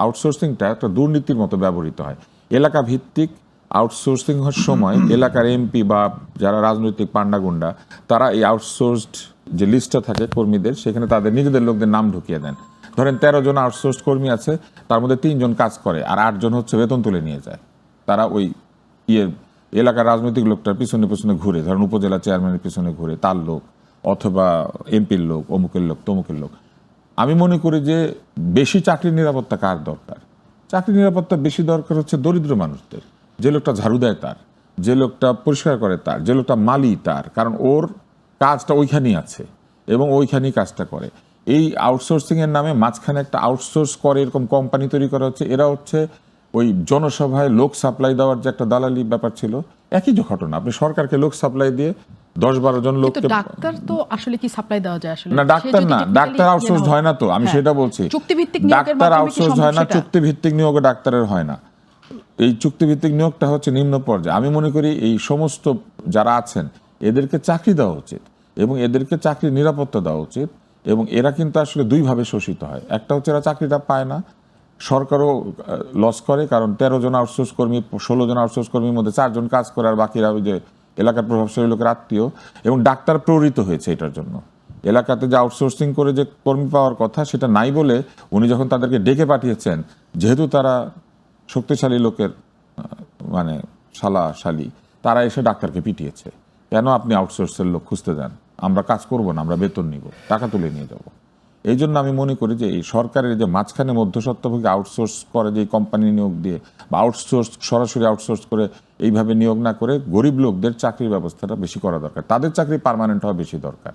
আউটসোর্সিংটা একটা দুর্নীতির মতো ব্যবহৃত হয়। এলাকা ভিত্তিক আউটসোর্সিং হওয়ার সময় এলাকার এমপি বা যারা রাজনৈতিক পান্ডাগুন্ডা, তারা এই আউটসোর্সড যে লিস্টটা থাকে কর্মীদের, সেখানে তাদের নিজেদের লোকদের নাম ঢুকিয়ে দেন। ধরেন 13 জন আউটসোর্স কর্মী আছে, তার মধ্যে 3 জন কাজ করে আর 8 জন হচ্ছে বেতন তুলে নিয়ে যায়। তারা ওই এলাকার রাজনৈতিক লোকটার পিছনে পিছনে ঘুরে, ধরেন উপজেলা চেয়ারম্যানের পিছনে ঘুরে তার লোক, অথবা এমপির লোক, অমুকের লোক, তমুকের লোক। আমি মনে করি যে বেশি চাকরির নিরাপত্তা কার দরকার? চাকরির নিরাপত্তা বেশি দরকার হচ্ছে দরিদ্র মানুষদের। যে লোকটা ঝাড়ু দেয় তার, যে লোকটা পরিষ্কার করে তার, যে লোকটা মালি তার, কারণ ওর কাজটা ওইখানেই আছে এবং ওইখানেই কাজটা করে। এই আউটসোর্সিং এর নামে মাঝখানে একটা আউটসোর্স করে এরকম কোম্পানি তৈরি করা হচ্ছে। এরা হচ্ছে ওই জনসভায় লোক সাপ্লাই দেওয়ার যে একটা দালালি ব্যাপার ছিল, একই যে ঘটনা। আপনি সরকারকে লোক সাপ্লাই দিয়ে 10-12 জন কিন্তু লোককে, ডাক্তার তো আসলে কি সাপ্লাই দেওয়া যায় আসলে? না ডাক্তার না, ডাক্তার আউটসোর্স হয় না তো, আমি সেটা বলছি। চুক্তিভিত্তিক নিয়োগের ডাক্তার মাধ্যমে কি আউটসোর্স সম্ভব হয় না, সেটা? চুক্তিভিত্তিক নিয়োগে ডাক্তারের হয় না। এই চুক্তিভিত্তিক নিয়োগটা হচ্ছে নিম্ন পর্যায়ে। আমি মনে করি এই সমস্ত যারা আছেন এদেরকে চাকরি দেওয়া উচিত এবং এদেরকে চাকরির নিরাপত্তা দেওয়া উচিত। এবং এরা কিন্তু আসলে দুইভাবে শোষিত হয়। একটা হচ্ছে এরা চাকরিটা পায় না, সরকারও লস করে, কারণ 13 জন আউটসোর্স কর্মী, 16 জন আউটসোর্স কর্মীর মধ্যে 4 জন কাজ করে আর বাকিরা ওই যে এলাকার প্রভাবশালী লোকের আত্মীয়, এবং ডাক্তার প্রেরিত হয়েছে এটার জন্য। এলাকাতে যে আউটসোর্সিং করে যে কর্মী পাওয়ার কথা সেটা নাই বলে উনি যখন তাদেরকে ডেকে পাঠিয়েছেন, যেহেতু তারা শক্তিশালী লোকের মানে শালা শালি, তারা এসে ডাক্তারকে পিটিয়েছে। কেন আপনি আউটসোর্সের লোক খুঁজতে যান? আমরা কাজ করব না, আমরা বেতন নিব, টাকা তুলে নিয়ে যাব। এই জন্য আমি মনে করি যে এই সরকারের যে মাঝখানে মধ্যস্বত্বভোগী আউটসোর্স করে যে কোম্পানি নিয়োগ দিয়ে বা আউটসোর্স সরাসরি আউটসোর্স করে এইভাবে নিয়োগ না করে গরিব লোকদের চাকরির ব্যবস্থাটা বেশি করা দরকার। তাদের চাকরি পার্মানেন্ট হওয়া বেশি দরকার,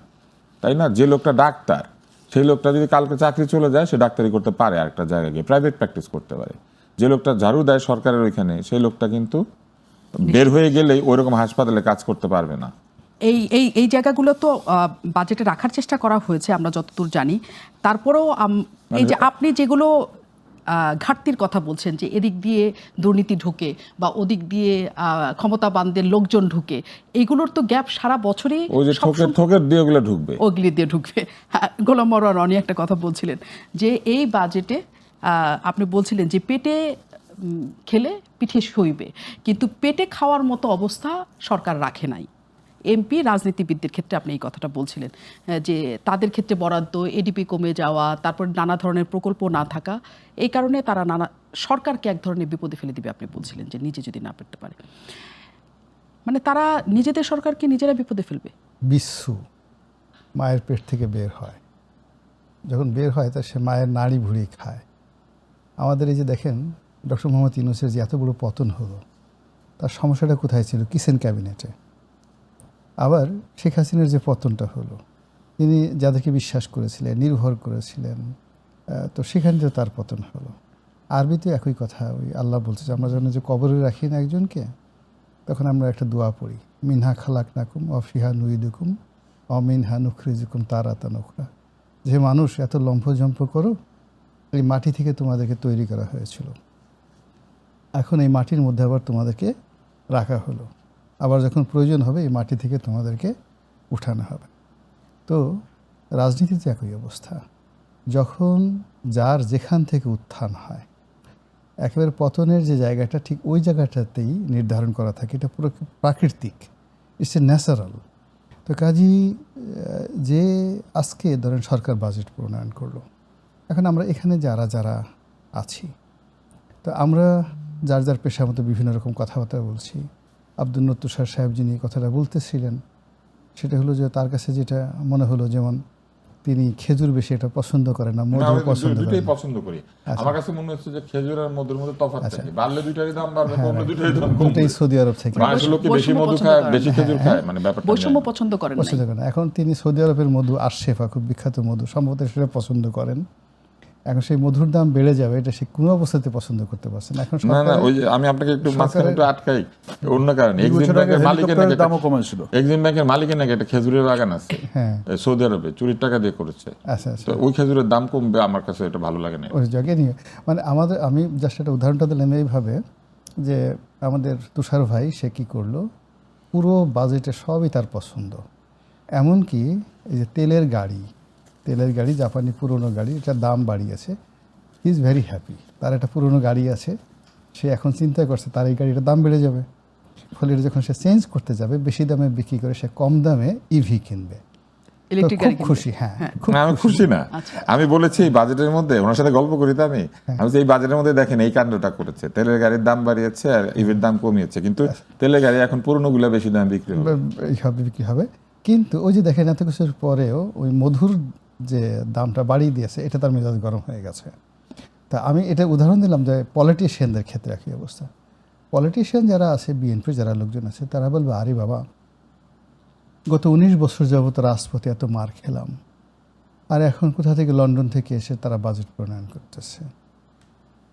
তাই না? যে লোকটা ডাক্তার, সেই লোকটা যদি কালকে চাকরি চলে যায়, সে ডাক্তারি করতে পারে, আরেকটা জায়গায় গিয়ে প্রাইভেট প্র্যাকটিস করতে পারে। যে লোকটা ঝাড়ু দেয় সরকারের ওইখানে, সেই লোকটা কিন্তু বের হয়ে গেলেই ওইরকম হাসপাতালে কাজ করতে পারবে না। এই এই এই জায়গাগুলো তো বাজেটে রাখার চেষ্টা করা হয়েছে আমরা যতদূর জানি। তারপরেও এই যে আপনি যেগুলো ঘাটতির কথা বলছেন, যে এদিক দিয়ে দুর্নীতি ঢুকে বা ওদিক দিয়ে ক্ষমতাবানদের লোকজন ঢুকে, এগুলোর তো গ্যাপ সারা বছরই ওই যে থোকের দিয়ে ওগুলো ঢুকবে, ওগুলি দিয়ে ঢুকবে। গোলাম মরওয়ার রনি একটা কথা বলছিলেন যে এই বাজেটে আপনি বলছিলেন যে পেটে খেলে পিঠে সইবে, কিন্তু পেটে খাওয়ার মতো অবস্থা সরকার রাখে নাই। এমপি রাজনীতিবিদদের ক্ষেত্রে আপনি এই কথাটা বলছিলেন যে তাদের ক্ষেত্রে বরাদ্দ, এডিপি কমে যাওয়া, তারপর নানা ধরনের প্রকল্প না থাকা, এই কারণে তারা সরকারকে এক ধরনের বিপদে ফেলে দিবে আপনি বলছিলেন, যে নিজে যদি না পেতে পারে, মানে তারা নিজেদের সরকারকে নিজেরা বিপদে ফেলবে। বিশ্বু মায়ের পেট থেকে বের হয়, যখন বের হয় তা সে মায়ের নাড়ি ভুড়ি খায়। আমাদের এই যে দেখেন ডক্টর মোহাম্মদ ইউনূসের যে এত বড় পতন হলো, তার সমস্যাটা কোথায় ছিল? কিচেন ক্যাবিনেটে। আবার শেখ হাসিনার যে পতনটা হলো, তিনি যাদেরকে বিশ্বাস করেছিলেন, নির্ভর করেছিলেন, তো সেখান থেকে তার পতন হলো। আরবিতে একই কথা, ওই আল্লাহ বলছে যে আমরা যখন যে কবরে রাখি না একজনকে, তখন আমরা একটা দোয়া পড়ি, মিনহা খালাকনাকুম অফিহা নুইদুকুম অমিনহা নুখরিজুকুম তারাতান উখরা। যে মানুষ এত লম্ফজম্প করো, এই মাটি থেকে তোমাদেরকে তৈরি করা হয়েছিল, এখন এই মাটির মধ্যে আবার তোমাদেরকে রাখা হলো, আবার যখন প্রয়োজন হবে এই মাটি থেকে তোমাদেরকে উঠানো হবে। তো রাজনীতিতে একই অবস্থা, যখন যার যেখান থেকে উত্থান হয়, একেবারে পতনের যে জায়গাটা ঠিক ওই জায়গাটাতেই নির্ধারণ করা থাকে, এটা পুরো প্রাকৃতিক, ইটস এ ন্যাচারাল। তো কাজী যে আজকে ধরেন সরকার বাজেট প্রণয়ন করলো, এখন আমরা এখানে যারা যারা আছি, তো আমরা যার যার পেশার মতো বিভিন্ন রকম কথাবার্তা বলছি। আব্দুল নত্তুর সাহেব যিনি কথাটা বলতেছিলেন, সেটা হলো যে তার কাছে যেটা মনে হলো, যেমন তিনি খেজুর বেশি এটা পছন্দ করেন না, মধু পছন্দ করেন। দুটোই পছন্দ করি। আমার কাছে মনে হচ্ছে যে খেজুর আর মধুর মধ্যে তফাৎ থাকে, বাড়লে দুইটারই দাম বাড়বে, কমলে দুইটারই দাম কমবে। দুটোই সৌদি আরব থেকে। বাংলাদেশের লোক কি বেশি মধু খায়, বেশি খেজুর খায়, মানে ব্যাপারটা বৈষম্য পছন্দ করেন না। পছন্দ করেন। এখন তিনি সৌদি আরবের মধু আশরেফা, খুব বিখ্যাত মধু, সম্ভবত সেটা পছন্দ করেন। এখন সেই মধুর দাম বেড়ে যাবে, এটা সে কোনো অবস্থাতে পছন্দ করতে পারছে না। এখন না, ওই যে আমি আপনাকে একটু মাঝখানে একটু আটকাই, অন্য কারণে এক্সিম ব্যাংকের মালিকের নাকি দামও কমেছিল। এক্সিম ব্যাংকের মালিকের নাকি একটা খেজুরের বাগান আছে সৌদি আরবে, চুরির টাকা দিয়ে করেছে। আচ্ছা আচ্ছা, তো ওই খেজুরের দাম কমবে, আমার কাছে এটা ভালো লাগে না। ওই জায়গায় নিয়ে মানে আমাদের, আমি জাস্ট একটা উদাহরণটা দিলাম এইভাবে, যে আমাদের তুষার ভাই সে কী করলো, পুরো বাজেটে সবই তার পছন্দ। এমনকি এই যে তেলের গাড়ি, জাপানি পুরনো গাড়ি, এটার দাম বাড়িয়েছে। হি ইজ ভেরি হ্যাপি। তার একটা পুরনো গাড়ি আছে, সে এখন চিন্তা করছে তার এই গাড়িটার দাম বেড়ে যাবে, ফলে এটা যখন সে চেঞ্জ করতে যাবে বেশি দামে বিক্রি করে সে কম দামে ইভি কিনবে। খুব খুশি। হ্যাঁ, আমি খুশি না। আমি বলেছি এই বাজেটের মধ্যে ওনার সাথে গল্প করি, তো আমি এই বাজেটের মধ্যে দেখেন এই কাণ্ডটা করেছে, তেলের গাড়ির দাম বাড়িয়েছে আর ইভির দাম কমিয়েছে, কিন্তু তেলের গাড়ি এখন পুরনোগুলো বেশি দাম বিক্রি হবে। কিন্তু ওই যে দেখেন এত কিছুর পরেও ওই মধুর যে দামটা বাড়িয়ে দিয়েছে, এটা তার মেজাজ গরম হয়ে গেছে। তা আমি এটা উদাহরণ দিলাম যে পলিটিশিয়ানদের ক্ষেত্রে একই অবস্থা। পলিটিশিয়ান যারা আছে, বিএনপির যারা লোকজন আছে, তারা বলবে আরে বাবা, গত 19 বছর যাবত রাজপথে এত মার খেলাম, আর এখন কোথা থেকে লন্ডন থেকে এসে তারা বাজেট প্রণয়ন করতেছে,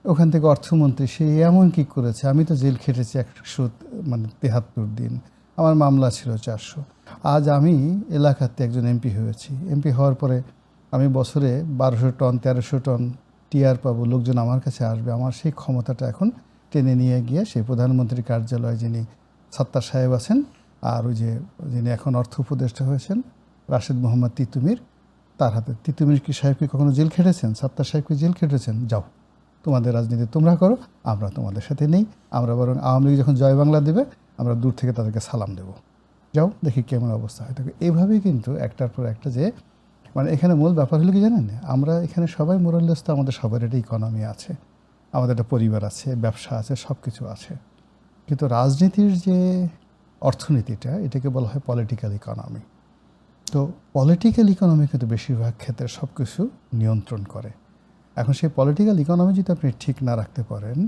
ওখান থেকে অর্থমন্ত্রী সে এমন কি করেছে, আমি তো জেল খেটেছি 173 দিন, আমার মামলা ছিল 400। আজ আমি এলাকাতে একজন এমপি হয়েছি, এমপি হওয়ার পরে আমি বছরে 1200 টন 1300 টন টিআর পাবো, লোকজন আমার কাছে আসবে, আমার সেই ক্ষমতাটা এখন টেনে নিয়ে গিয়ে সেই প্রধানমন্ত্রীর কার্যালয়ে যিনি সাত্তার সাহেব আছেন, আর ওই যে যিনি এখন অর্থ উপদেষ্টা হয়েছেন রাশেদ মোহাম্মদ তিতুমির, তার হাতে। তিতুমির কি সাহেব কি কখনো জেল খেটেছেন? সাত্তার সাহেব কি জেল খেটেছেন? যাও, তোমাদের রাজনীতি তোমরা করো, আমরা তোমাদের সাথে নেই। আমরা বরং আওয়ামী লীগ যখন জয় বাংলা দেবে, আমরা দূর থেকে তাদেরকে সালাম দেব। যাও দেখি কেমন অবস্থা হয় থাকে। এইভাবেই কিন্তু একটার পর একটা যে মানে এখানে মূল ব্যাপার হলো কি জানেন, আমরা এখানে সবাই মোরাললেস, তো আমাদের সবার একটা ইকোনমি আছে, আমাদের একটা পরিবার আছে, ব্যবসা আছে, সব কিছু আছে। কিন্তু রাজনীতির যে অর্থনীতিটা, এটাকে বলা হয় পলিটিক্যাল ইকোনমি। তো পলিটিক্যাল ইকোনমি কিন্তু বেশিরভাগ ক্ষেত্রে সব কিছু নিয়ন্ত্রণ করে। এখন সেই পলিটিক্যাল ইকোনমি যদি আপনি ঠিক না রাখতে পারেন,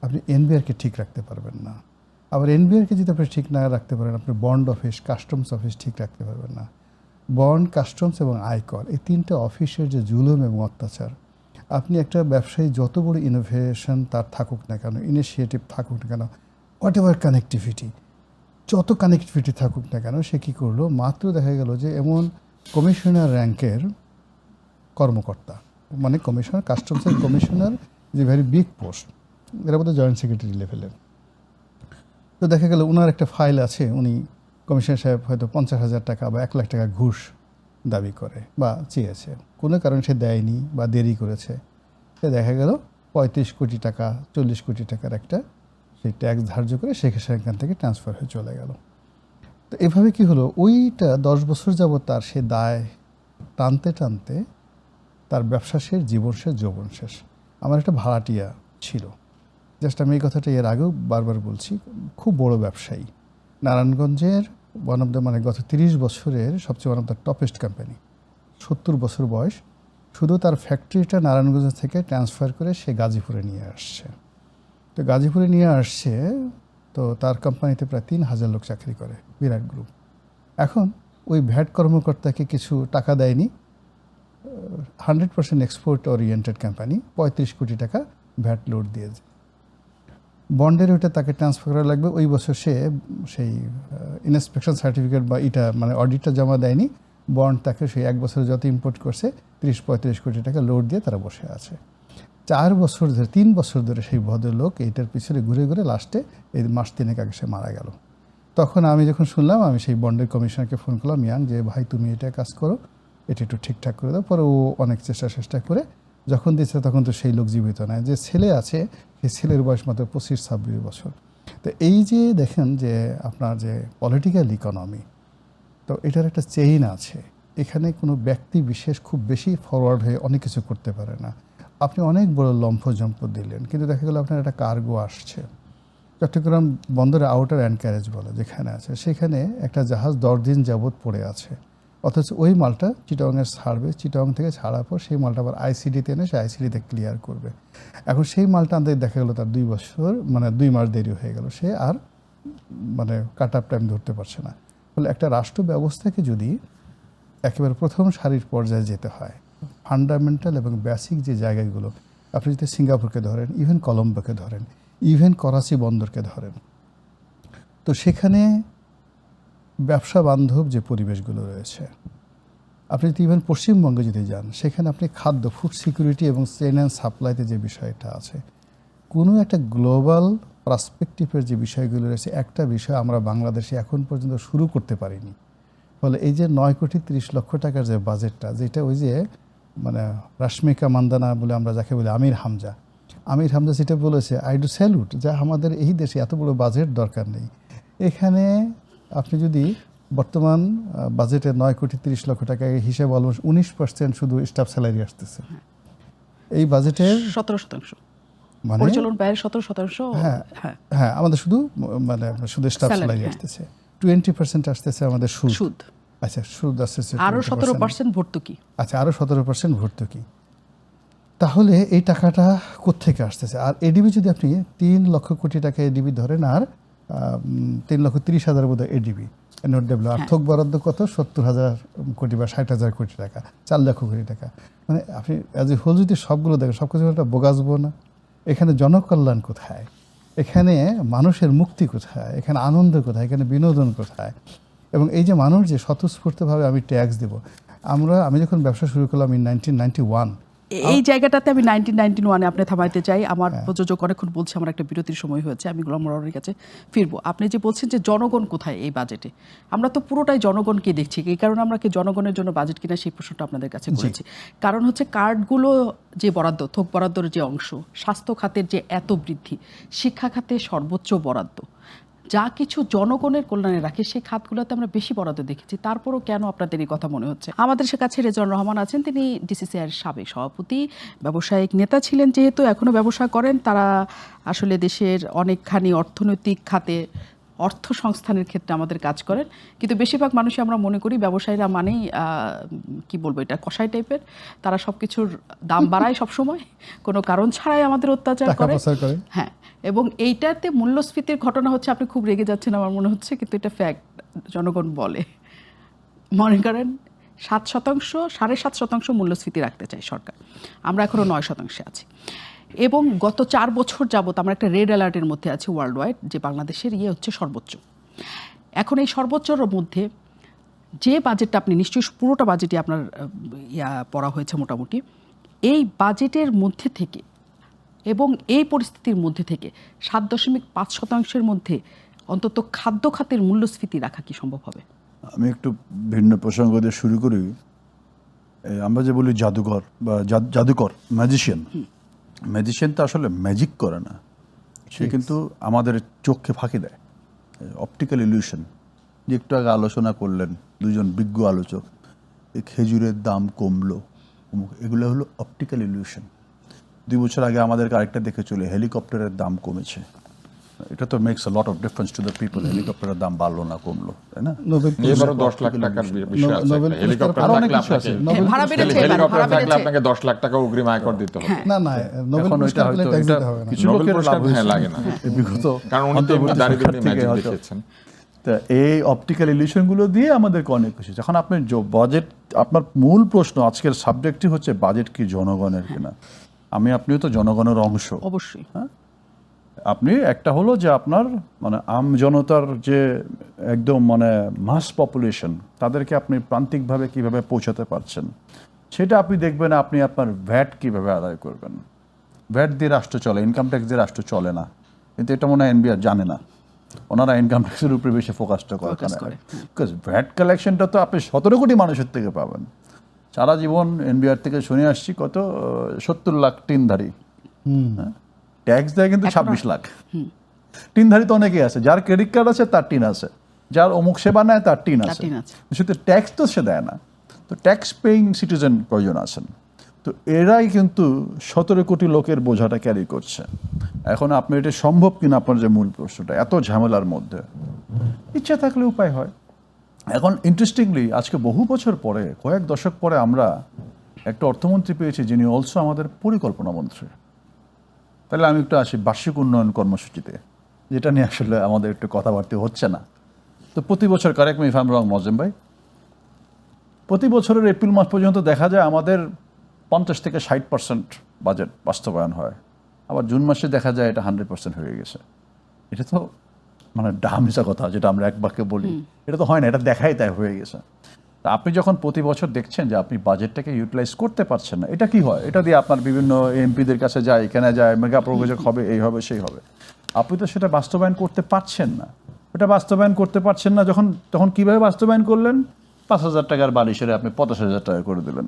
আপনি এনবিআরকে ঠিক রাখতে পারবেন না। আবার এনবিআরকে যদি আপনি ঠিক না রাখতে পারেন, আপনি বন্ড অফিস, কাস্টমস অফিস ঠিক রাখতে পারবেন না। বন্ড, কাস্টমস এবং আয়কর, এই তিনটে অফিসের যে জুলুম এবং অত্যাচার, আপনি একটা ব্যবসায়ী যত বড় ইনোভেশন তার থাকুক না কেন, ইনিশিয়েটিভ থাকুক না কেন, হোয়াট এভার কানেক্টিভিটি, যত কানেক্টিভিটি থাকুক না কেন, সে কী করলো, মাত্র দেখা গেল যে এমন কমিশনার র্যাঙ্কের কর্মকর্তা, মানে কমিশনার, কাস্টমসের কমিশনার, যে ভেরি বিগ পোস্ট, এর মধ্যে জয়েন্ট সেক্রেটারি লেভেলের। তো দেখা গেল ওনার একটা ফাইল আছে, উনি কমিশনার সাহেব হয়তো 50,000 টাকা বা 1 লাখ টাকা ঘুষ দাবি করে বা চেয়েছে, কোনো কারণে সে দেয়নি বা দেরি করেছে। সে দেখা গেল 35 কোটি টাকা, 40 কোটি টাকার একটা সেই ট্যাক্স ধার্য করে সেখান থেকে ট্রান্সফার হয়ে চলে গেল। তো এভাবে কি হলো, ওইটা 10 বছর যাবত তার সে দায় টানতে টানতে তার ব্যবসা শেষ, জীবন শেষ, যৌবন শেষ। আমার একটা ভাড়াটিয়া ছিল, জাস্ট আমি এই কথাটা এর আগেও বারবার বলছি, খুব বড় ব্যবসায়ী, নারায়ণগঞ্জের ওয়ান অফ দ্য, মানে গত 30 বছরের সবচেয়ে one of the toppest company, 70 বছর বয়স। শুধু তার ফ্যাক্টরিটা নারায়ণগঞ্জ থেকে ট্রান্সফার করে সে গাজীপুরে নিয়ে আসছে। তো গাজীপুরে নিয়ে আসছে, তো তার কোম্পানিতে প্রায় 3,000 লোক চাকরি করে, বিরাট গ্রুপ। এখন ওই ভ্যাট কর্মকর্তাকে কিছু টাকা দেয়নি, 100% এক্সপোর্ট ওরিয়েন্টেড কোম্পানি, 35 কোটি টাকা ভ্যাট লোড দিয়েছে। বন্ডের ওইটা তাকে ট্রান্সফার করা লাগবে, ওই বছর সে সেই ইন্সপেকশন সার্টিফিকেট বা এটা মানে অডিটটা জমা দেয়নি। বন্ড তাকে সেই 1 বছরে যত ইম্পোর্ট করছে 30-35 কোটি টাকা লোড দিয়ে তারা বসে আছে। 4 বছর ধরে, 3 বছর ধরে সেই ভদ্রলোক এইটার পিছনে ঘুরে ঘুরে লাস্টে এই মাস 3 আগে সে মারা গেল। তখন আমি যখন শুনলাম, আমি সেই বন্ডের কমিশনারকে ফোন করলাম, ইয়াং, যে ভাই তুমি এটা কাজ করো, এটা একটু ঠিকঠাক করে দাও। পরে ও অনেক চেষ্টা করে যখন দিচ্ছে, তখন তো সেই লোক জীবিত নয়। যে ছেলে আছে, সেই ছেলের বয়স মাত্র 25-26 বছর। তো এই যে দেখেন যে আপনার যে পলিটিক্যাল ইকোনমি, তো এটার একটা চেইন আছে। এখানে কোনো ব্যক্তি বিশেষ খুব বেশি ফরওয়ার্ড হয়ে অনেক কিছু করতে পারে না। আপনি অনেক বড় লম্ফ-জম্প দিলেন, কিন্তু দেখা গেল আপনার একটা কার্গো আসছে, চট্টগ্রাম বন্দরে আউটার অ্যানকারেজ বলে যেখানে আছে, সেখানে একটা জাহাজ 10 দিন যাবৎ পড়ে আছে। অথচ ওই মালটা চিটাগংয়ের ছাড়বে, চিটাগং থেকে ছাড়ার পর সেই মালটা আবার আইসিডিতে এনে সে আইসিডিতে ক্লিয়ার করবে। এখন সেই মালটা আনতে দেখা গেলো তার 2 বছর, মানে 2 মাস দেরি হয়ে গেল, সে আর মানে কাট আপ টাইম ধরতে পারছে না। ফলে একটা রাষ্ট্র ব্যবস্থাকে যদি একেবারে প্রথম সারির পর্যায়ে যেতে হয়, ফান্ডামেন্টাল এবং বেসিক যে জায়গাগুলো, আপনি যদি সিঙ্গাপুরকে ধরেন, ইভেন কলম্বোকে ধরেন, ইভেন করাচি বন্দরকে ধরেন, তো সেখানে ব্যবসা বান্ধব যে পরিবেশগুলো রয়েছে, আপনি যদি ইভেন পশ্চিমবঙ্গে যদি যান, সেখানে আপনি খাদ্য, ফুড সিকিউরিটি এবং চেইন অ্যান্ড সাপ্লাইতে যে বিষয়টা আছে, কোনো একটা গ্লোবাল পার্সপেক্টিভের যে বিষয়গুলো রয়েছে, একটা বিষয় আমরা বাংলাদেশে এখন পর্যন্ত শুরু করতে পারিনি। ফলে এই যে 9,30,00,000 টাকার যে বাজেটটা, যেটা ওই যে মানে রাশমিকা মান্দানা বলে আমরা যাকে বলি আমির হামজা যেটা বলেছে, আই ডু স্যালুট, যা আমাদের এই দেশে এত বড় বাজেট দরকার নেই। এখানে আপনি যদি বর্তমান বাজেটে 9,30,00,000 টাকা হিসেবে অলমোস্ট 19% শুধু স্টাফ স্যালারি আসতেছে এই বাজেটের, 17%, মানে পরিচালন ব্যয়ের 17%। হ্যাঁ হ্যাঁ, হ্যাঁ, আমাদের শুধু মানে শুধু স্টাফ Salary, স্যালারি হ্যাঁ। আসতেছে। 20% আসতেছে আমাদের সুদ। সুদ আচ্ছা, সুদ আসতেছে আরো 20%। 17% ভর্তুকি। আচ্ছা, আরও 17% ভর্তুকি। তাহলে এই টাকাটা কোত্থেকে আসতেছে? আর এডিবি যদি আপনি 3 লক্ষ কোটি টাকা এডিবি ধরেন, আর 3,30,000 বোধহয় এডিবি নোট ডেভেলপ, আর থোক বরাদ্দ কত, 70,000 কোটি বা 60,000 কোটি টাকা, 4 লক্ষ কোটি টাকা। মানে আপনি অ্যাজ এ হোল যদি সবগুলো দেখেন, সব কিছু একটা বোগাসবো না। এখানে জনকল্যাণ কোথায়? এখানে মানুষের মুক্তি কোথায়? এখানে আনন্দ কোথায়? এখানে বিনোদন কোথায়? এবং এই যে মানুষ যে স্বতঃস্ফূর্তভাবে আমি ট্যাক্স দেব, আমি যখন ব্যবসা শুরু করলাম ইন 1991, এই জায়গাটাতে আমি 1991-এ আপনি থামাইতে চাই। আমার প্রযোজক অনেকক্ষণ বলছে আমার একটা বিরতির সময় হয়েছে, আমি গোলাম মোরানের কাছে ফিরবো। আপনি যে বলছেন যে জনগণ কোথায় এই বাজেটে, আমরা তো পুরোটাই জনগণকে দেখছি। এই কারণে আমরা কি জনগণের জন্য বাজেট কিনা সেই প্রশ্নটা আপনাদের কাছে করেছি। কারণ হচ্ছে কার্ডগুলো যে বরাদ্দ, থোক বরাদ্দর যে অংশ, স্বাস্থ্য খাতের যে এত বৃদ্ধি, শিক্ষা খাতে সর্বোচ্চ বরাদ্দ, যা কিছু জনগণের কল্যাণে রাখে সেই খাতগুলোতে আমরা বেশি বরাদ্দ দেখেছি, তারপরও কেন আপনাদের এই কথা মনে হচ্ছে? আমাদের কাছে রেজাউর রহমান আছেন, তিনি ডিসিসিআর সাবেক সভাপতি, ব্যবসায়িক নেতা ছিলেন, যেহেতু এখনো ব্যবসা করেন, তারা আসলে দেশের অনেকখানি অর্থনৈতিক খাতে অর্থ সংস্থানের ক্ষেত্রে আমাদের কাজ করেন। কিন্তু বেশিরভাগ মানুষই আমরা মনে করি ব্যবসায়ীরা মানেই কি বলবো, এটা কষাই টাইপের, তারা সব কিছুর দাম বাড়ায় সবসময়, কোনো কারণ ছাড়াই আমাদের অত্যাচার টাকা করে। পাচার করে। হ্যাঁ, এবং এইটাতে মূল্যস্ফীতির ঘটনা হচ্ছে, আপনি খুব রেগে যাচ্ছেন আমার মনে হচ্ছে, কিন্তু এটা ফ্যাক্ট, জনগণ বলে। মনে করেন 7%, 7.5% মূল্যস্ফীতি রাখতে চাই সরকার, আমরা এখনো 9% আছি। এবং গত 4 বছর যাবত আমরা একটা রেড অ্যালার্টের মধ্যে আছি ওয়ার্ল্ড ওয়াইড, যে বাংলাদেশের হচ্ছে সর্বোচ্চ। এখন এই সর্বোচ্চর মধ্যে যে বাজেটটা, আপনি নিশ্চয়ই পুরোটা বাজেটই আপনার পড়া হয়েছে মোটামুটি, এই বাজেটের মধ্যে থেকে এবং এই পরিস্থিতির মধ্যে থেকে 7.5%-এর মধ্যে অন্তত খাদ্য খাতের মূল্যস্ফীতি রাখা কি সম্ভব হবে? আমি একটু ভিন্ন প্রসঙ্গ দিয়ে শুরু করি। আমরা যে বলি জাদুঘর বা জাদুকর, ম্যাজিশিয়ান তো আসলে ম্যাজিক করে না, সে কিন্তু আমাদের চোখকে ফাঁকি দেয়। অপটিক্যাল ইলিউশন, যে একটু আগে আলোচনা করলেন দুজন বিজ্ঞ আলোচক, এই খেজুরের দাম কমলো, এগুলো হলো অপটিক্যাল ইলিউশন। 2 বছর আগে আমাদেরকে আরেকটা দেখে চলে, হেলিকপ্টারের দাম কমেছে। এটা তো makes a lot of difference to the people. হেলিকপ্টারের দাম বাড়লো না কমলো, তাই না? এবারও 10 লাখ টাকার বিষয় আছে। নোবেল হেলিকপ্টার আরো অনেক থাকলে কিছু আছে। আপনাকে ভাড়া বেড়েছে, হেলিকপ্টার ভাড়া থাকলে বেড়েছে। আপনাকে 10 লাখ টাকা অগ্রিম আয়কর দিতে হবে। না না, নোবেল এখন পুরস্কার ওইটা পেলে হয়তো ট্যাক্স এটা দিতে হবে না। কিছু নোবেল লোকের পুরস্কার লাভ হয়েছে। লাগে না। বিগত কারণ উনি তো এমনি দাঁড়িয়ে অন্তর্বর্তী ম্যাজিক সরকার থেকে দেখিয়েছেন। তা এই অপটিক্যাল ইলিউশনগুলো দিয়ে আমাদেরকে অনেক কিছু। যখন আপনি বাজেট, আপনার মূল প্রশ্ন আজকের সাবজেক্টই হচ্ছে বাজেট কি জনগণের কিনা। আপনিও তো জনগণের অংশ। অবশ্যই। আপনি একটা হলো যে আপনার মানে জনতার যে একদম মানে মাস পপুলেশন, তাদেরকে আপনি প্রান্তিকভাবে কিভাবে পৌঁছাতে পারছেন সেটা আপনি দেখবেন। আপনি আপনার ভ্যাট কিভাবে আদায় করবেন। ভ্যাট দিয়ে রাষ্ট্র চলে, ইনকাম ট্যাক্স দিয়ে রাষ্ট্র চলে না, কিন্তু এটা মনে হয় এনবিআর জানে না। ওনারা ইনকাম ট্যাক্সের উপরে বেশি ফোকাসটা করে। বিকজ ভ্যাট কালেকশনটা তো আপনি 17 কোটি মানুষের থেকে পাবেন। সারা জীবন এনবিআর থেকে শুনে আসছি কত 70 লাখ টিনধারী, ট্যাক্স দেয় কিন্তু 26 লাখ। টিনধারী তো অনেকেই আছে, যার ক্রেডিট কার্ড আছে তার টিন আছে, যার অমুক সেবা নেয় তার টিন আছে, সেটা ট্যাক্স তো সে দেয় না। তো ট্যাক্স পেইং সিটিজেন কয়জন আছেন? তো এরাই কিন্তু 17 কোটি লোকের বোঝাটা ক্যারি করছে। এখন আপনি এটা সম্ভব কিনা, আপনার যে মূল প্রশ্নটা, এত ঝামেলার মধ্যে ইচ্ছা থাকলে উপায় হয়। এখন ইন্টারেস্টিংলি আজকে বহু বছর পরে, কয়েক দশক পরে আমরা একটা অর্থমন্ত্রী পেয়েছি যিনি অলসো আমাদের পরিকল্পনা মন্ত্রী। তাহলে আমি একটু আসি বার্ষিক উন্নয়ন কর্মসূচিতে, যেটা নিয়ে আসলে আমাদের একটু কথাবার্তা হচ্ছে না। তো প্রতি বছর, correct me if I am wrong মজেম ভাই, প্রতি বছরের এপ্রিল মাস পর্যন্ত দেখা যায় আমাদের 50 থেকে 60% বাজেট বাস্তবায়ন হয়। আবার জুন মাসে দেখা যায় এটা 100% হয়ে গেছে। এটা তো মানে ডামিসা কথা, যেটা আমরা এক বাক্যে বলি, এটা তো হয় না, এটা দেখাই তাই হয়ে গেছে। তা আপনি যখন প্রতি বছর দেখছেন যে আপনি বাজেটটাকে ইউটিলাইজ করতে পারছেন না, এটা কি হয়? এটা দিয়ে আপনার বিভিন্ন এমপিদের কাছে যায়, এখানে যায়, মেগা প্রযোজক হবে, এই হবে সেই হবে, আপনি তো সেটা বাস্তবায়ন করতে পারছেন না। ওটা বাস্তবায়ন করতে পারছেন না তখন কিভাবে বাস্তবায়ন করলেন? 5,000 টাকার বালিশের আপনি 50,000 টাকা করে দিলেন,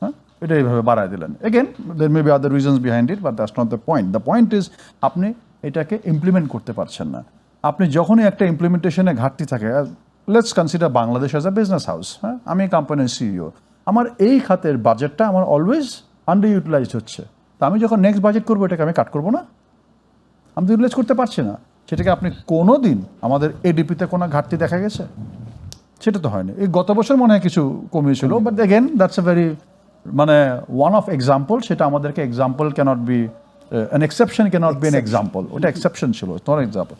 হ্যাঁ, এটা এইভাবে বাড়ায় দিলেন। Again there may be other reasons behind it, but that's not the point. The point is আপনি এটাকে ইমপ্লিমেন্ট করতে পারছেন না। আপনি যখনই একটা ইমপ্লিমেন্টেশনে ঘাটতি থাকে, let's consider Bangladesh as a business house, হ্যাঁ, আমি কোম্পানির সিইও, আমার এই খাতের বাজেটটা আমার অলওয়েজ আন্ডার ইউটিলাইজড হচ্ছে। তা আমি যখন নেক্সট বাজেট করবো, এটাকে আমি কাট করবো না? আমি তো ইউটিলাইজ করতে পারছি না। সেটাকে আপনি কোনো দিন আমাদের এডিপিতে কোনো ঘাটতি দেখা গেছে? সেটা তো হয়নি। এই গত বছর মনে হয় কিছু কমিয়েছিল, but again that's a very মানে ওয়ান অফ এক্সাম্পল। সেটা আমাদেরকে example cannot be an exception, cannot be an example. ওটা এক্সেপশন ছিল, নট এক্সাম্পল।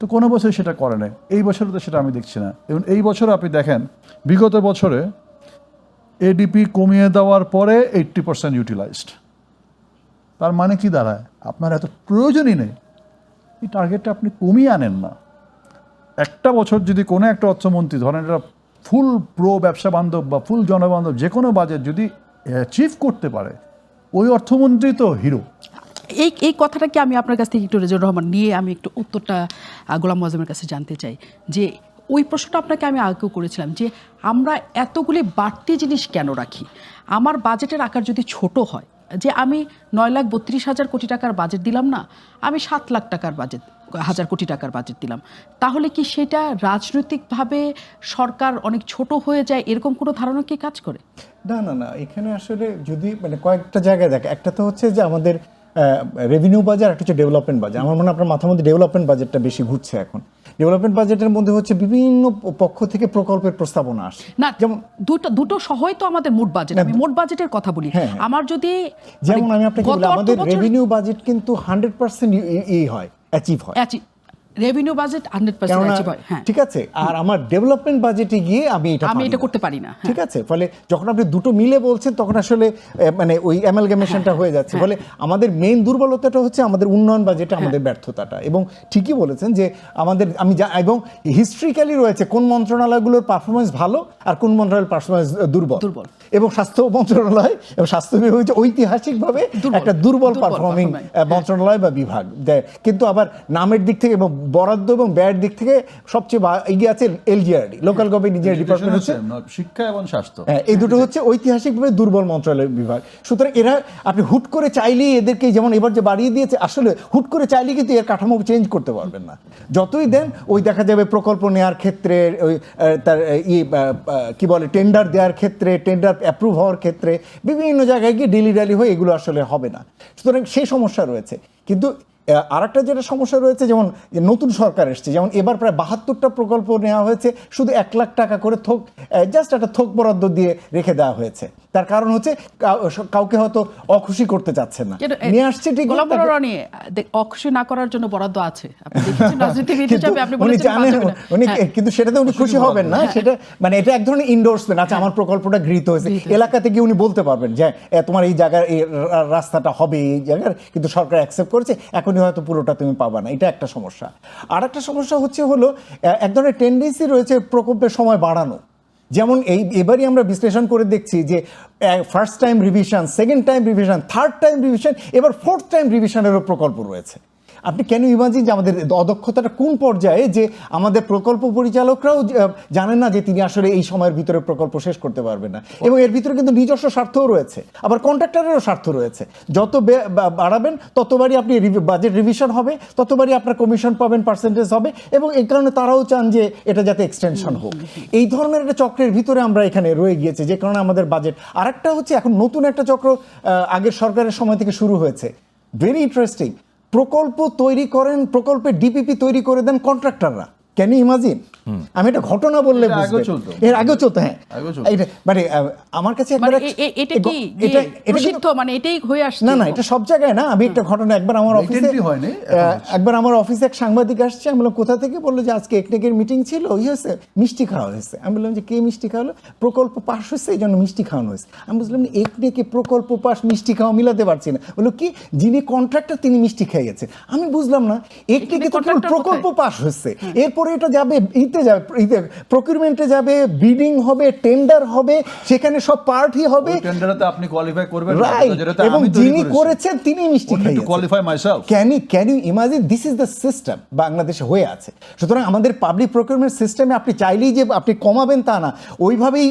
তো কোনো বছর সেটা করে নাই, এই বছরে তো সেটা আমি দেখছি না। এবং এই বছর আপনি দেখেন, বিগত বছরে এডিপি কমিয়ে দেওয়ার পরে 80% ইউটিলাইজড। তার মানে কি দাঁড়ায়? আপনার এত প্রয়োজনই নেই, এই টার্গেটটা আপনি কমিয়ে আনেন না। একটা বছর যদি কোনো একটা অর্থমন্ত্রী, ধরেন এটা ফুল প্রো ব্যবসা বান্ধব বা ফুল জনবান্ধব যে কোনো বাজেট যদি অ্যাচিভ করতে পারে, ওই অর্থমন্ত্রী তো হিরো। এই কথাটা কি আমি আপনার কাছ থেকে একটু রেজাউর রহমান নিয়ে আমি একটু উত্তরটা গোলাম মোয়াজ্জেমের কাছে জানতে চাই, যে ওই প্রশ্নটা আপনাকে আমি আগেও করেছিলাম, যে আমরা এতগুলি বাড়তি জিনিস কেন রাখি? আমার বাজেটের আকার যদি ছোট হয়, যে আমি 9,32,000 কোটি টাকার বাজেট দিলাম না, আমি 7 লাখ টাকার বাজেট, 1,000 কোটি টাকার বাজেট দিলাম, তাহলে কি সেটা রাজনৈতিকভাবে সরকার অনেক ছোট হয়ে যায়, এরকম কোনো ধারণা কি কাজ করে? না না না, এখানে আসলে যদি মানে কয়েকটা জায়গায় দেখে, একটা তো হচ্ছে যে আমাদের রেভিনিউ বাজার, একটা হচ্ছে ডেভেলপমেন্ট বাজার। আমার মনে হয় আপনার মাথার মধ্যে ডেভেলপমেন্ট বাজেটটা বেশি ঘুরছে এখন। ডেভেলপমেন্ট বাজেটের মধ্যে হচ্ছে বিভিন্ন পক্ষ থেকে প্রকল্পের প্রস্তাবনা আসে, না, যেমন দুটো সহই তো আমাদের মোট বাজেট। আমি মোট বাজেটের কথা বলি। হ্যাঁ, হ্যাঁ। আমার যদি যেমন আমি আপনাকে গত বলি, আমাদের অর্থবছর- রেভিনিউ বাজেট কিন্তু 100% হয়, অ্যাচিভ হয়। রেভিনিউ বাজেট 100% কেননা অ্যাচিভ হয়, হ্যাঁ, ঠিক আছে, আর আমার ডেভেলপমেন্ট বাজেটে গিয়ে আমি এটা করতে পারি না, হ্যাঁ। ঠিক আছে, ফলে যখন আপনি দুটো মিলে বলছেন তখন আসলে মানে ওই অ্যামালগামেশনটা হয়ে যাচ্ছে। ফলে আমাদের মেইন দুর্বলতাটা হচ্ছে আমাদের উন্নয়ন বাজেটে আমাদের ব্যর্থতাটা। এবং ঠিকই বলেছেন যে আমাদের এবং হিস্ট্রিক্যালি রয়েছে কোন মন্ত্রণালয়গুলোর পারফরমেন্স ভালো আর কোন মন্ত্রণালয়ের পারফরমেন্স দুর্বল। এবং স্বাস্থ্য মন্ত্রণালয় এবং স্বাস্থ্য বিভাগ হচ্ছে ঐতিহাসিকভাবে একটা দুর্বল পারফর্মিং মন্ত্রণালয় বা বিভাগ। কিন্তু আবার নামের দিক থেকে এবং বরাদ্দ এবং ব্যয়ের দিক থেকে সবচেয়ে এগিয়ে আছে LGRD, local government engineering department হচ্ছে, শিক্ষা এবং স্বাস্থ্য, এই দুটো হচ্ছে ঐতিহাসিকভাবে দুর্বল মন্ত্রণালয় বিভাগ। সুতরাং এরা আপনি হুট করে চাইলেই এদেরকে, যেমন এবার যে বাড়িয়ে দিয়েছে, আসলে হুট করে চাইলেই কিন্তু এর কাঠামো চেঞ্জ করতে পারবেন না। যতই দেন ওই দেখা যাবে প্রকল্প নেওয়ার ক্ষেত্রে, ওই তার কি বলে টেন্ডার দেওয়ার ক্ষেত্রে, টেন্ডার অ্যাপ্রুভ হওয়ার ক্ষেত্রে বিভিন্ন জায়গায় গিয়ে ডিলি ডালি হয়ে এগুলো আসলে হবে না। সুতরাং সেই সমস্যা রয়েছে। কিন্তু আরেকটা যেটা সমস্যা রয়েছে, যেমন নতুন সরকার এসছে, যেমন এবার প্রায় 72টা প্রকল্প নেওয়া হয়েছে, শুধু 1 লাখ টাকা করে জাস্ট একটা থোক বরাদ্দ দিয়ে রেখে দেওয়া হয়েছে। তার কারণ হচ্ছে কাউকে হয়তো অখুশি করতে চাচ্ছেন না, নিয়ে আসছে ঠিক, অখুশি না করার জন্য বরাদ্দ আছে। আপনি দেখেছেন রাজনীতিবিদ হিসেবে আপনি বলেছেন উনি, কিন্তু সেটাতে উনি খুশি হবেন না, সেটা মানে এটা এক ধরনের ইন্ডোর্সমেন্ট। আচ্ছা, আমার প্রকল্পটা গৃহীত হয়েছে, এলাকাতে গিয়ে উনি বলতে পারবেন যে তোমার এই জায়গার এই রাস্তাটা হবে এই জায়গার, কিন্তু সরকার অ্যাকসেপ্ট করেছে, এখনই হয়তো পুরোটা তুমি পাবা না। এটা একটা সমস্যা। আর একটা সমস্যা হলো এক ধরনের টেন্ডেন্সি রয়েছে প্রকল্পের সময় বাড়ানো। যেমন এবারই আমরা বিশ্লেষণ করে দেখছি যে first time revision, second time revision, third time revision, এবার ফোর্থ টাইম রিভিশনেরও প্রকল্প রয়েছে। আপনি কেন ইমাজিন যে আমাদের অদক্ষতাটা কোন পর্যায়ে, যে আমাদের প্রকল্প পরিচালকরাও জানেন না যে তিনি আসলে এই সময়ের ভিতরে প্রকল্প শেষ করতে পারবেন না। এবং এর ভিতরে কিন্তু নিজস্ব স্বার্থও রয়েছে, আবার কন্ট্রাক্টরেরও স্বার্থ রয়েছে। যত বাড়াবেন ততবারই আপনি বাজেট রিভিশন হবে, ততবারই আপনার কমিশন পাবেন, পার্সেন্টেজ হবে, এবং এই কারণে তারাও চান যে এটা যাতে এক্সটেনশন হোক। এই ধরনের একটা চক্রের ভিতরে আমরা এখানে রয়ে গিয়েছে, যে কারণে আমাদের বাজেট। আরেকটা হচ্ছে এখন নতুন একটা চক্র আগের সরকারের সময় থেকে শুরু হয়েছে, ভেরি ইন্টারেস্টিং। প্রকল্প তৈরি করেন, প্রকল্পের ডিপিপি তৈরি করে দেন কন্ট্রাক্টররা। Can you imagine? আমি একটা ঘটনা বললে এর আগেও চলতো, হ্যাঁ। মানে আমার কাছে এটা কি প্রসিদ্ধ, মানে এটাই হয়ে আসছে? না, এটা সব জায়গায় না। আমি একটা ঘটনা, একবার আমার অফিসে এক সাংবাদিক আসছে, আমি বললাম কোথা থেকে, বললো যে আজকে একনেকের মিটিং ছিল, হয়েছে মিষ্টি খাওয়া হয়েছে। আমি বললাম যে কে মিষ্টি খাওয়ালো? প্রকল্প পাস হয়েছে, এই জন্য মিষ্টি খাওয়ানো হয়েছে। আমি বুঝলাম একনেকে প্রকল্প পাস মিষ্টি খাওয়া মিলাতে পারছি না। বললো কি, যিনি কন্ট্রাক্টর তিনি মিষ্টি খাইয়েছে। আমি বুঝলাম না, একনেকে তো প্রকল্প পাস হয়েছে, এরপরে এটা যাবে প্রকিউরমেন্টে যাবে, বিডিং হবে, টেন্ডার হবে, সেখানে সব পার্টি হবে, টেন্ডারে আপনি কোয়ালিফাই করবেন, এবং যিনি করেছেন তিনি মিষ্টি খাইয়েছেন। Qualify myself. Can you imagine? This is the system বাংলাদেশে হয়ে আছে। সুতরাং আমাদের পাবলিক প্রকিউরমেন্ট সিস্টেমে আপনি চাইলেই যে আপনি কমাবেন তা না, ওইভাবেই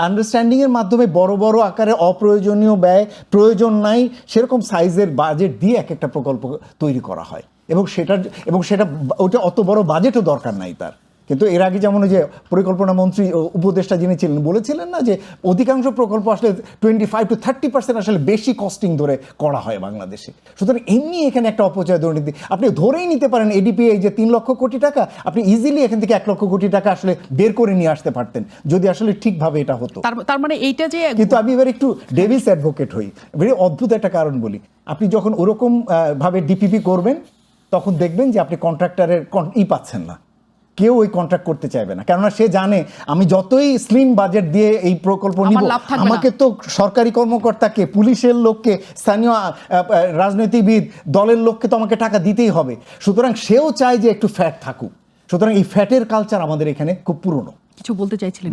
আন্ডারস্ট্যান্ডিং এর মাধ্যমে বড় বড় আকারে অপ্রয়োজনীয় ব্যয়, প্রয়োজন নাই সেরকম সাইজের বাজেট দিয়ে এক একটা প্রকল্প তৈরি করা হয়, এবং সেটা ওটা অত বড় বাজেটও দরকার নাই তার। কিন্তু এর আগে যেমন ওই যে পরিকল্পনা মন্ত্রী উপদেষ্টা যিনি ছিলেন বলেছিলেন না, যে অধিকাংশ প্রকল্প আসলে 25 to 30% আসলে বেশি কস্টিং ধরে করা হয় বাংলাদেশে। সুতরাং এমনি এখানে একটা অপচয়, দুর্নীতি আপনি ধরেই নিতে পারেন। এডিপিএ যে 3 লক্ষ কোটি টাকা, আপনি ইজিলি এখান থেকে 1 লক্ষ কোটি টাকা আসলে বের করে নিয়ে আসতে পারতেন যদি আসলে ঠিকভাবে এটা হতো। তার মানে এইটা যে, কিন্তু আমি এবার একটু ডেভিলস অ্যাডভোকেট হই, ভেরি অদ্ভুত একটা কারণ বলি। আপনি যখন ওরকম ভাবে ডিপিপি করবেন, তখন দেখবেন যে আপনি কন্ট্রাক্টরের পাচ্ছেন না, কেউ ওই কন্ট্রাক্ট করতে চাইবে না, কেননা সে জানে আমি যতই স্লিম বাজেট দিয়ে এই প্রকল্প নিব, আমাকে তো সরকারি কর্মকর্তাকে, পুলিশের লোককে, স্থানীয় রাজনীতিবিদ দলের লোককে তো আমাকে টাকা দিতেই হবে। সুতরাং সেও চায় যে একটু ফ্যাট থাকুক। সুতরাং এই ফ্যাটের কালচার আমাদের এখানে খুব পুরনো। কিছু বলতে চাইছিলেন?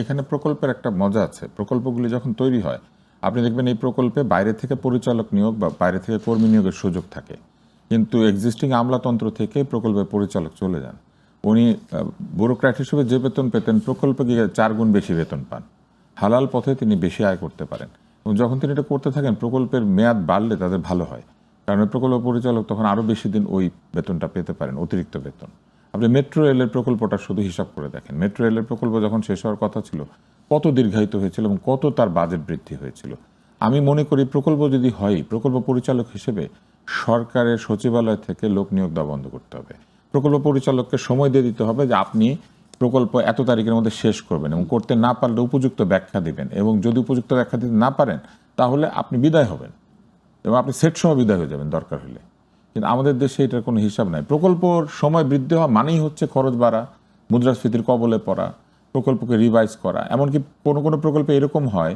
এখানে প্রকল্পের একটা মজা আছে। প্রকল্পগুলি যখন তৈরি হয়, আপনি দেখবেন এই প্রকল্পে বাইরে থেকে পরিচালক নিয়োগ বা বাইরে থেকে কর্মী নিয়োগের সুযোগ থাকে, কিন্তু এক্সিস্টিং আমলাতন্ত্র থেকে প্রকল্পের পরিচালক চলে যান। উনি ব্যুরোক্র্যাট হিসেবে যে বেতন পেতেন, প্রকল্পে গিয়ে 4 গুণ বেশি বেতন পান। হালাল পথে তিনি বেশি আয় করতে পারেন। এবং যখন তিনি এটা করতে থাকেন প্রকল্পের মেয়াদ বাড়লে তাদের ভালো হয়, কারণ ওই প্রকল্প পরিচালক তখন আরও বেশি দিন ওই বেতনটা পেতে পারেন, অতিরিক্ত বেতন। আপনি মেট্রো রেলের প্রকল্পটা শুধু হিসাব করে দেখেন, মেট্রো রেলের প্রকল্প যখন শেষ হওয়ার কথা ছিল কত দীর্ঘায়িত হয়েছিল এবং কত তার বাজেট বৃদ্ধি হয়েছিল। আমি মনে করি প্রকল্প যদি হয়, প্রকল্প পরিচালক হিসেবে সরকারের সচিবালয় থেকে লোক নিয়োগ দেওয়া বন্ধ করতে হবে। প্রকল্প পরিচালককে সময় দিয়ে দিতে হবে যে আপনি প্রকল্প এত তারিখের মধ্যে শেষ করবেন এবং করতে না পারলে উপযুক্ত ব্যাখ্যা দিবেন, এবং যদি উপযুক্ত ব্যাখ্যা দিতে না পারেন তাহলে আপনি বিদায় হবেন এবং আপনি সেট সময় বিদায় হয়ে যাবেন দরকার হলে। কিন্তু আমাদের দেশে এটার কোনো হিসাব নাই। প্রকল্পর সময় বৃদ্ধি হওয়া মানেই হচ্ছে খরচ বাড়া, মুদ্রাস্ফীতির কবলে পড়া, প্রকল্পকে রিভাইজ করা। এমনকি কোনো কোনো প্রকল্পে এরকম হয়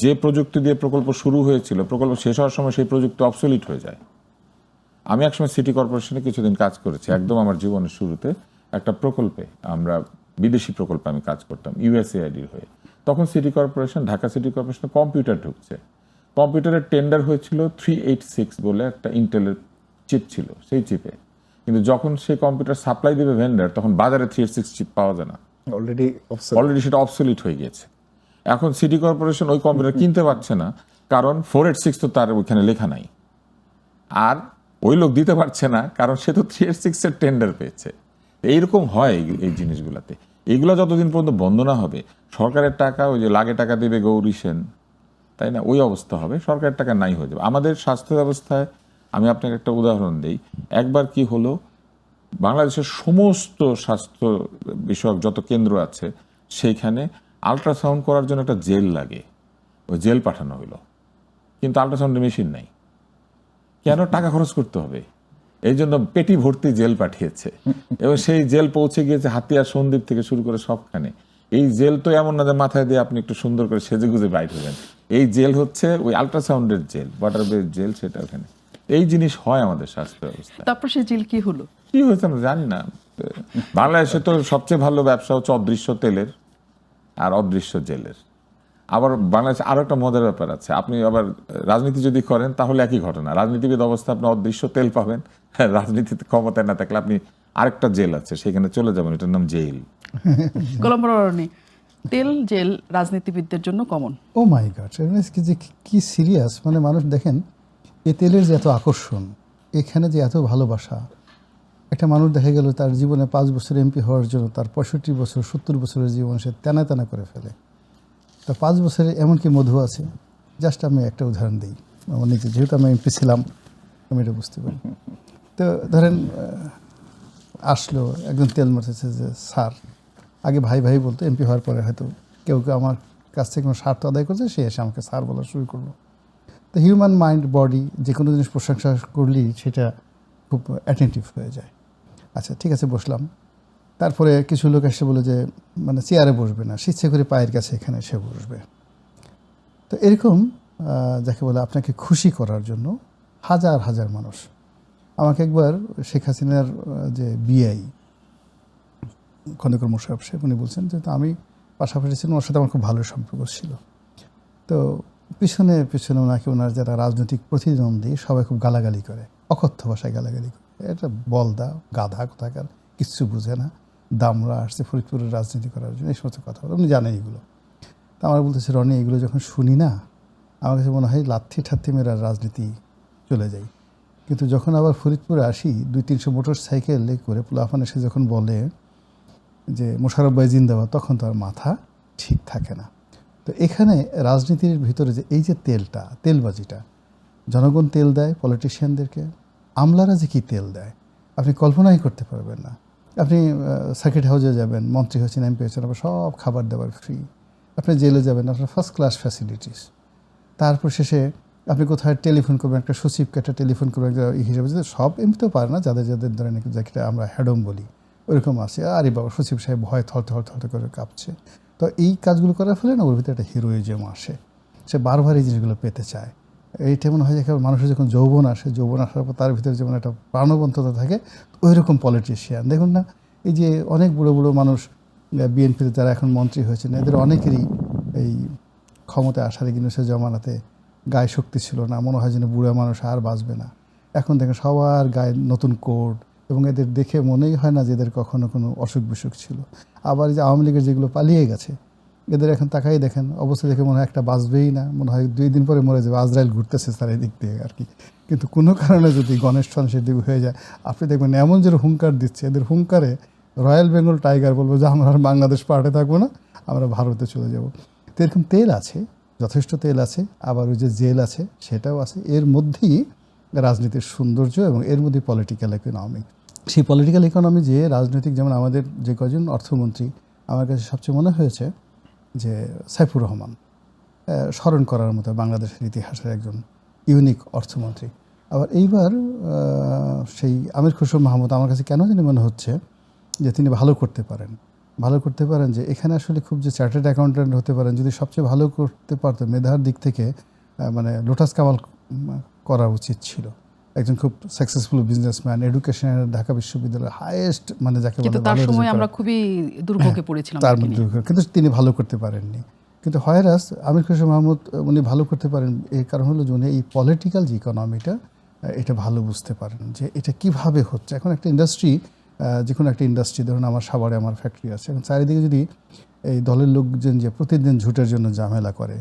যে প্রযুক্তি দিয়ে প্রকল্প শুরু হয়েছিল প্রকল্প শেষ হওয়ার সময় সেই প্রযুক্তি অবসলিট হয়ে যায়। আমি একসময় সিটি কর্পোরেশনে কিছুদিন কাজ করেছি, একদম আমার জীবনের শুরুতে একটা প্রকল্পে, আমরা বিদেশি প্রকল্পে আমি কাজ করতাম ইউএসএআইডির হয়ে। তখন সিটি কর্পোরেশন, ঢাকা সিটি কর্পোরেশনে কম্পিউটার ঢুকছে, কম্পিউটারের টেন্ডার হয়েছিল 386 বলে একটা ইন্টেলের চিপ ছিল, সেই চিপে। কিন্তু যখন সেই কম্পিউটার সাপ্লাই দেবে ভেন্ডার, তখন বাজারে 386 চিপ পাওয়া যায় না, অলরেডি সেটা অবসলিট হয়ে গিয়েছে। এখন সিটি কর্পোরেশন ওই কম্পিউটার কিনতে পারছে না, কারণ 486 তো তার ওইখানে লেখা নাই, আর ওই লোক দিতে পারছে না কারণ সে তো 386 এর টেন্ডার পেয়েছে। এইরকম হয় এই জিনিসগুলাতে। এইগুলো যতদিন পর্যন্ত বন্ধ না হবে, সরকারের টাকা ওই যে লাগে টাকা দেবে গৌরী সেন, তাই না, ওই অবস্থা হবে, সরকারের টাকা নাই হয়ে যাবে। আমাদের স্বাস্থ্য ব্যবস্থায় আমি আপনাকে একটা উদাহরণ দিই। একবার কি হলো, বাংলাদেশের সমস্ত স্বাস্থ্য বিষয়ক যত কেন্দ্র আছে সেইখানে আল্ট্রাসাউন্ড করার জন্য একটা জেল লাগে, ওই জেল পাঠানো হলো, কিন্তু আল্ট্রাসাউন্ডের মেশিন নাই। কেন? টাকা খরচ করতে হবে, এই জন্য পেটি ভর্তি জেল পাঠিয়েছে এবং সেই জেল পৌঁছে গিয়েছে হাতিয়া, সন্দ্বীপ থেকে শুরু করে সবখানে। এই জেল তো এমন না যে মাথায় দিয়ে আপনি একটু সুন্দর করে সেজে গুজে বাইর হবেন, এই জেল হচ্ছে ওই আল্ট্রাসাউন্ডের জেল, ওয়াটার বেস জেল, সেটা ওখানে। এই জিনিস হয় আমাদের স্বাস্থ্য ব্যবস্থা। তারপর সে জেল কি হলো? কি হয়েছে আমরা জানি না। বাংলাদেশে তো সবচেয়ে ভালো ব্যবসা হচ্ছে অদৃশ্য তেলের আর অদৃশ্য জেলের। আবার বাংলাদেশে আরো একটা মজার ব্যাপার আছে, আপনি আবার রাজনীতি যদি করেন তাহলে একই ঘটনা। রাজনীতিবিদ অবস্থা আপনি অদৃশ্য তেল পাবেন, রাজনীতিতে ক্ষমতায় না থাকলে আপনি আরেকটা জেল আছে সেখানে চলে যাবেন, এটার নাম জেল। গোলাম রনি, তেল জেল রাজনীতিবিদদের জন্য কমন। ও মাই গড, যে কি সিরিয়াস! মানে মানুষ দেখেন, এই তেলের যে এত আকর্ষণ, এখানে যে এত ভালোবাসা। একটা মানুষ দেখা গেল তার জীবনে 5 বছর এমপি হওয়ার জন্য তার 65 বছর 70 বছরের জীবন সে তেনা তেনা করে ফেলে। তা 5 বছরে এমন কি মধু আছে? জাস্ট আমি একটা উদাহরণ দিই আমার নিজে, যেহেতু আমি এমপি ছিলাম আমি এটা বুঝতে পারি। তো ধরেন আসলো একজন তেল মারতেছে যে স্যার, আগে ভাই ভাই বলতো, এমপি হওয়ার পরে হয়তো কেউ কেউ আমার কাছ থেকে কোনো স্বার্থ আদায় করছে, সে এসে আমাকে স্যার বলা শুরু করলো। তো হিউম্যান মাইন্ড, বডি যে কোনো জিনিস প্রশংসা করলেই সেটা খুব অ্যাটেন্টিভ হয়ে যায়। আচ্ছা ঠিক আছে, বসলাম। তারপরে কিছু লোক এসে বলে যে মানে চেয়ারে বসবে না, ইচ্ছে করে পায়ের কাছে এখানে এসে বসবে। তো এরকম যাকে বলে আপনাকে খুশি করার জন্য হাজার হাজার মানুষ। আমাকে একবার শেখ হাসিনার যে বিআই খন্দকার মোশাররফ সাহেব, উনি বলছেন যে আমি পাশাপাশি ছিলাম, ওর সাথে আমার খুব ভালো সম্পর্ক ছিল। তো পিছনে পিছনে ওনাকে ওনার যারা রাজনৈতিক প্রতিদ্বন্দ্বী সবাই খুব গালাগালি করে, অকথ্য ভাষায় গালাগালি করে। এটা বলদা, গাধা কোথাকার, কিচ্ছু বুঝে না, দামরা আসছে ফরিদপুরের রাজনীতি করার জন্য, এই সমস্ত কথা বলে। উনি জানেন এগুলো। তা আমার বলতেছে, রনি এগুলো যখন শুনি না আমার কাছে মনে হয় লাথি ঠাথি মেরা রাজনীতি চলে যাই। কিন্তু যখন আবার ফরিদপুরে আসি 200-300 মোটর সাইকেলে করে পোলাপান এসে যখন বলে যে মোশাররফ ভাই জিন্দাবাদ, তখন তো আর মাথা ঠিক থাকে না। তো এখানে রাজনীতির ভিতরে যে এই যে তেলটা, তেলবাজিটা, জনগণ তেল দেয় পলিটিশিয়ানদেরকে, আমলারা যে কী তেল দেয় আপনি কল্পনাই করতে পারবেন না। আপনি সার্কিট হাউসে যাবেন, মন্ত্রী হয়েছেন, এমপি হয়েছেন, আপনার সব খাবার দাবার ফ্রি। আপনি জেলে যাবেন, আপনার ফার্স্ট ক্লাস ফ্যাসিলিটিস। তারপর শেষে আপনি কোথায় টেলিফোন করবেন, একটা সচিবকে একটা টেলিফোন করবেন হিসেবে, সব এমপিতেও পারে না, যাদের যাদের ধরেন যেটা আমরা হ্যাডম বলি ওইরকম আছে। আরে বাবা, সচিব সাহেব ভয় থলতে করে কাঁপছে। তো এই কাজগুলো করার ফলে না ওর ভিতরে একটা হিরোইজম আসে, সে বারবার এই জিনিসগুলো পেতে চায়। এইটা মনে হয় যে মানুষের যখন যৌবন আসার পর তার ভিতরে যেমন একটা প্রাণবন্ততা থাকে, ওই রকম পলিটিশিয়ান দেখুন না, এই যে অনেক বুড়ো বুড়ো মানুষ বিএনপিতে যারা এখন মন্ত্রী হয়েছেন, এদের অনেকেরই এই ক্ষমতায় আসার ইউনুসের জমানাতে গায়ে শক্তি ছিল না, মনে হয় যেন বুড়া মানুষ আর বাঁচবে না। এখন দেখেন সবার গায়ে নতুন কোট, এবং এদের দেখে মনেই হয় না যে এদের কখনো কোনো অসুখ বিসুখ ছিল। আবার যে আওয়ামী লীগের যেগুলো পালিয়ে গেছে, এদের এখন তাকাই দেখেন অবস্থা দেখে মনে হয় একটা বাঁচবেই না, মনে হয় 2 দিন পরে মরে যাবে, আজরাইল ঘুরতেছে তার এদিক দিয়ে আর কি। কিন্তু কোনো কারণে যদি গণেশ টনেশের দিকে হয়ে যায়, আপনি দেখবেন এমন যে হুঙ্কার দিচ্ছে, এদের হুঙ্কারে রয়্যাল বেঙ্গল টাইগার বলবো যে আমরা আর বাংলাদেশ পার্টে থাকবো না, আমরা ভারতে চলে যাব। তো এরকম তেল আছে, যথেষ্ট তেল আছে, আবার ওই যে জেল আছে সেটাও আছে, এর মধ্যেই রাজনীতির সৌন্দর্য এবং এর মধ্যে পলিটিক্যাল ইকোনমি। সেই পলিটিক্যাল ইকোনমি যে রাজনৈতিক, যেমন আমাদের যে কজন অর্থমন্ত্রী, আমার কাছে সবচেয়ে মনে হয়েছে যে সাইফুর রহমান স্মরণ করার মতো বাংলাদেশের ইতিহাসের একজন ইউনিক অর্থমন্ত্রী। আবার এইবার সেই আমির খসরু মাহমুদ আমার কাছে কেন জানি মনে হচ্ছে যে তিনি ভালো করতে পারেন, যে এখানে আসলে খুব যে চার্টার্ড অ্যাকাউন্ট্যান্ট হতে পারেন, যদি সবচেয়ে ভালো করতে পারতো মেধার দিক থেকে মানে লোটাস কামাল করা উচিত ছিল। একজন খুব সাকসেসফুল বিজনেসম্যান, এডুকেশনের ঢাকা বিশ্ববিদ্যালয়ের হাইয়েস্ট মানে যাকে বলে, কিন্তু তার সময় আমরা খুবই দুর্ভোগে পড়েছিলাম তার তাকে মধ্যে, নিয়ে। কিন্তু তিনি ভালো করতে পারেননি। কিন্তু হয়রাস আমির খসরু মাহমুদ উনি ভালো করতে পারেন, এই কারণ হলো যে উনি এই পলিটিক্যাল যে ইকোনমিটা এটা ভালো বুঝতে পারেন যে এটা কিভাবে হচ্ছে। এখন একটা ইন্ডাস্ট্রি, যে কোনো একটা ইন্ডাস্ট্রি, ধরুন আমার সাভারে আমার ফ্যাক্টরি আছে, এখন চারিদিকে যদি এই দলের লোকজন যে প্রতিদিন ঝুটের জন্য ঝামেলা করে,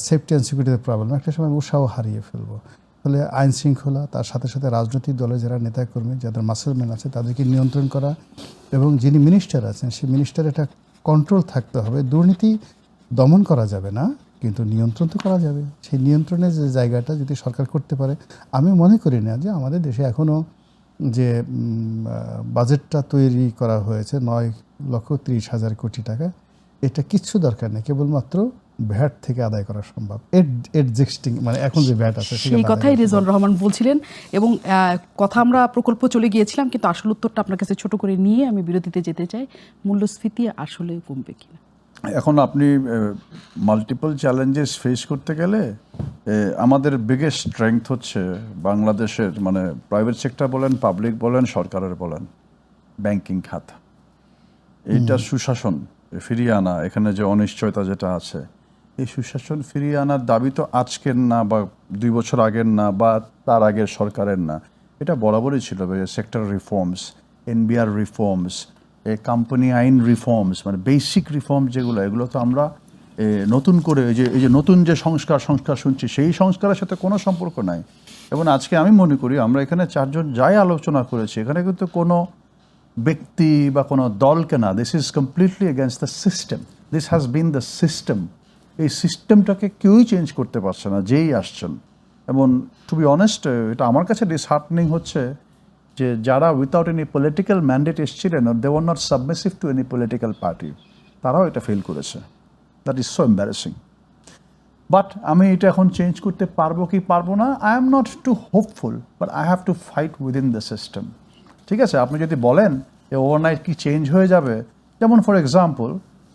সেফটি অ্যান্ড সিকিউরিটির প্রবলেম, একটা সময় উৎসাহ হারিয়ে ফেলবো। ফলে আইন শৃঙ্খলা, তার সাথে সাথে রাজনৈতিক দলের যারা নেতাকর্মী, যাদের মাসলম্যান আছে তাদেরকে নিয়ন্ত্রণ করা, এবং যিনি মিনিস্টার আছেন সেই মিনিস্টার এটা কন্ট্রোল থাকতে হবে। দুর্নীতি দমন করা যাবে না, কিন্তু নিয়ন্ত্রণ তো করা যাবে। সেই নিয়ন্ত্রণের যে জায়গাটা যদি সরকার করতে পারে, আমি মনে করি না যে আমাদের দেশে এখনও যে বাজেটটা তৈরি করা হয়েছে 9,30,000 কোটি টাকা, এটা কিচ্ছু দরকার নেই, কেবলমাত্র ভ্যাট থেকে আদায় করা সম্ভব। এডজিস্টিং মানে এখন যে ভ্যাট আছে সেই কথাই রেজওয়ান রহমান বলছিলেন। এবং কথা আমরা প্রকল্প চলে গিয়েছিলাম, কিন্তু আসল উত্তরটা আপনার কাছে ছোট করে নিয়ে আমি বিরতিতে যেতে চাই। মূল্যস্ফীতি আসলে কমবে কিনা? এখন আপনি মাল্টিপল চ্যালেঞ্জেস ফেস করতে গেলে আমাদের বিগেস্ট স্ট্রেংথ হচ্ছে বাংলাদেশের, মানে প্রাইভেট সেক্টর বলেন, পাবলিক বলেন, সরকারের বলেন, ব্যাংকিং খাত। এইটা সুশাসন ফিরিয়ে আনা, এখানে যে অনিশ্চয়তা যেটা আছে, এই সুশাসন ফিরিয়ে আনার দাবি তো আজকের না, বা 2 বছর আগের না, বা তার আগের সরকারের না, এটা বরাবরই ছিল। Sector reforms, NBR reforms, company আইন রিফর্মস, মানে বেসিক রিফর্ম যেগুলো, এগুলো তো আমরা নতুন করে এই যে নতুন যে সংস্কার শুনছি, সেই সংস্কারের সাথে কোনো সম্পর্ক নাই। এবং আজকে আমি মনে করি আমরা এখানে 4 জন যাই আলোচনা করেছি, এখানে কিন্তু কোনো ব্যক্তি বা কোনো দলকে না, this is completely against the system, this has been the system. এই সিস্টেমটাকে কেউই চেঞ্জ করতে পারছে না যেই আসছেন। এবং টু বি অনেস্ট, এটা আমার কাছে ডিসহার্টনিং হচ্ছে যে যারা উইথাউট এনি পলিটিক্যাল ম্যান্ডেট এসেছিলেন, they were not submissive to any political party, তারাও এটা ফেল করেছে। That is so embarrassing. But আমি এটা এখন চেঞ্জ করতে পারবো কি পারবো না, I am not too hopeful, but I have to fight within the system. ঠিক আছে, আপনি যদি বলেন যে ওভারনাইট কি চেঞ্জ হয়ে যাবে, যেমন for example,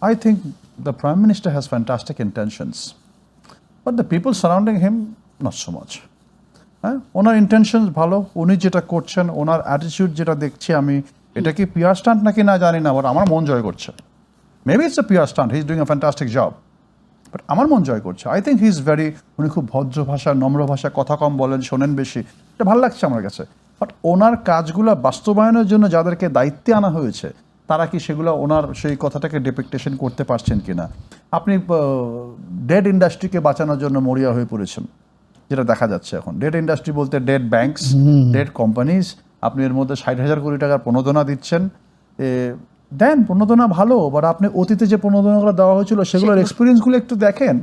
I think the prime minister has fantastic intentions, but the people surrounding him not so much. হ্যাঁ, ওনার ইন্টেনশনস ভালো, উনি যেটা করছেন, ওনার অ্যাটিটিউড যেটা দেখছি আমি, এটা কি পিয়ার স্টান্ট নাকি না জানি না, বাট আমার মন জয় করছে। Maybe it's a PR stunt, he is doing a fantastic job, but আমার মন জয় করছে। I think he is very, উনি খুব ভদ্র ভাষা, নম্র ভাষা, কথা কম বলেন, শোনেন বেশি, এটা ভালো লাগছে আমার কাছে। বাট ওনার কাজগুলো বাস্তবায়নের জন্য যাদেরকে দায়িত্বে আনা হয়েছে, তারা কি সেগুলো ওনার সেই কথাটাকে ডিপিকটেশন করতে পারছেন কিনা? আপনি ডেড ইন্ডাস্ট্রিকে বাঁচানোর জন্য মরিয়া হয়ে পড়েছেন, যেটা দেখা যাচ্ছে এখন। ডেড ইন্ডাস্ট্রি বলতে ডেড ব্যাংকস, ডেড কোম্পানিজ। আপনি এর মধ্যে 60,000 কোটি টাকার প্রণোদনা দিচ্ছেন। দেন প্রণোদনা ভালো, বাট আপনি অতীতে যে প্রণোদনাগুলো দেওয়া হয়েছিল সেগুলোর এক্সপিরিয়েন্সগুলো একটু দেখেন।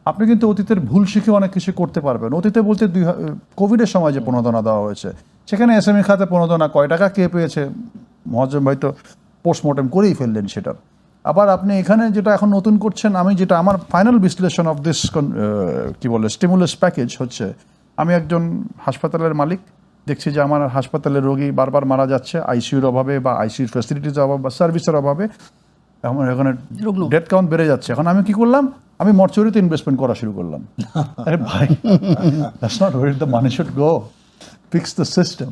আপনি কিন্তু অতীতের ভুল শিখে অনেক কিছু করতে পারবেন। অতীতে বলতে কোভিডের সময় যে প্রণোদনা দেওয়া হয়েছে, সেখানে এসএমই খাতে প্রণোদনা কয় টাকা কে পেয়েছে, মহাজন ভাই তো পোস্টমর্টেম করেই ফেললেন সেটার। আবার আপনি এখানে যেটা এখন নতুন করছেন, আমি যেটা আমার ফাইনাল বিশ্লেষণ অফ দিস কি বলে স্টিমুলাস প্যাকেজ হচ্ছে, আমি একজন হাসপাতালের মালিক, দেখছি যে আমার হাসপাতালের রোগী বারবার মারা যাচ্ছে আইসিইউর অভাবে, বা আইসিইউর ফ্যাসিলিটির অভাবে, বা সার্ভিসের অভাবে। আমার এখানে ডেথ কাউন্ট বেড়ে যাচ্ছে। এখন আমি কি করলাম, আমি মর্চুরিতে ইনভেস্টমেন্ট করা শুরু করলাম। আরে ভাই, that's not where the money should go, fix the system.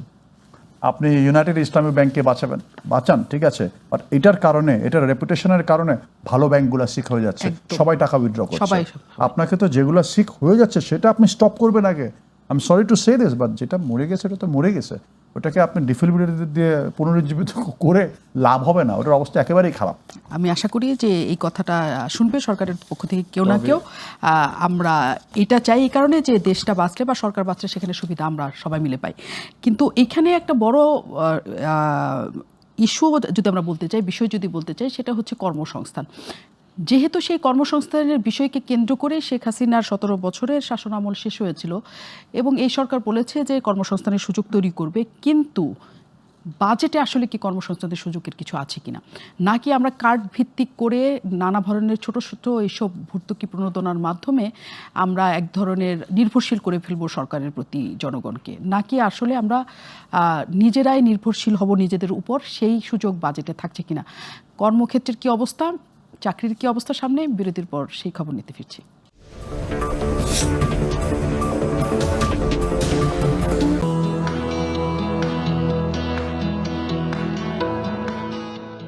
আপনি ইউনাইটেড ইসলামী ব্যাংককে বাঁচান, ঠিক আছে, বাট এটার কারণে, এটার রেপুটেশনের কারণে ভালো ব্যাংকগুলো সিক হয়ে যাচ্ছে, সবাই টাকা উইথড্র করছে। আপনাকে তো যেগুলো সিক হয়ে যাচ্ছে সেটা আপনি স্টপ করবেন আগে। I am sorry to say this, but যেটা মরে গেছে এটা তো মরে গেছে। ওটাকে আপনি ডিফিব্রিলেটর দিয়ে পুনরুজ্জীবিত করে লাভ হবে না, ওটার অবস্থা একেবারেই খারাপ। আমি আশা করি যে এই কথাটা শুনবে সরকারের পক্ষ থেকে কেউ না কেউ। আমরা এটা চাই এই কারণে যে দেশটা বাঁচলে বা সরকার বাঁচলে সেখানে সুবিধা আমরা সবাই মিলে পাই। কিন্তু এখানে একটা বড় ইস্যু যদি আমরা বলতে চাই, বিষয় যদি বলতে চাই, সেটা হচ্ছে কর্মসংস্থান। যেহেতু সেই কর্মসংস্থানের বিষয়কে কেন্দ্র করে শেখ হাসিনার 17 বছরের শাসনামল শেষ হয়েছিল এবং এই সরকার বলেছে যে কর্মসংস্থানের সুযোগ তৈরি করবে, কিন্তু বাজেটে আসলে কি কর্মসংস্থানের সুযোগের কিছু আছে কিনা, নাকি আমরা কার্ড ভিত্তিক করে নানা ধরনের ছোট ছোট এইসব ভর্তুকি প্রণোদনার মাধ্যমে আমরা এক ধরনের নির্ভরশীল করে ফেলবো সরকারের প্রতি জনগণকে, নাকি আসলে আমরা নিজেরাই নির্ভরশীল হব নিজেদের উপর, সেই সুযোগ বাজেটে থাকছে কিনা। কর্মক্ষেত্রের কি অবস্থা, চাকরির কি অবস্থা, সামনে বিরতির পর সেই খবর নিতে ফিরছি।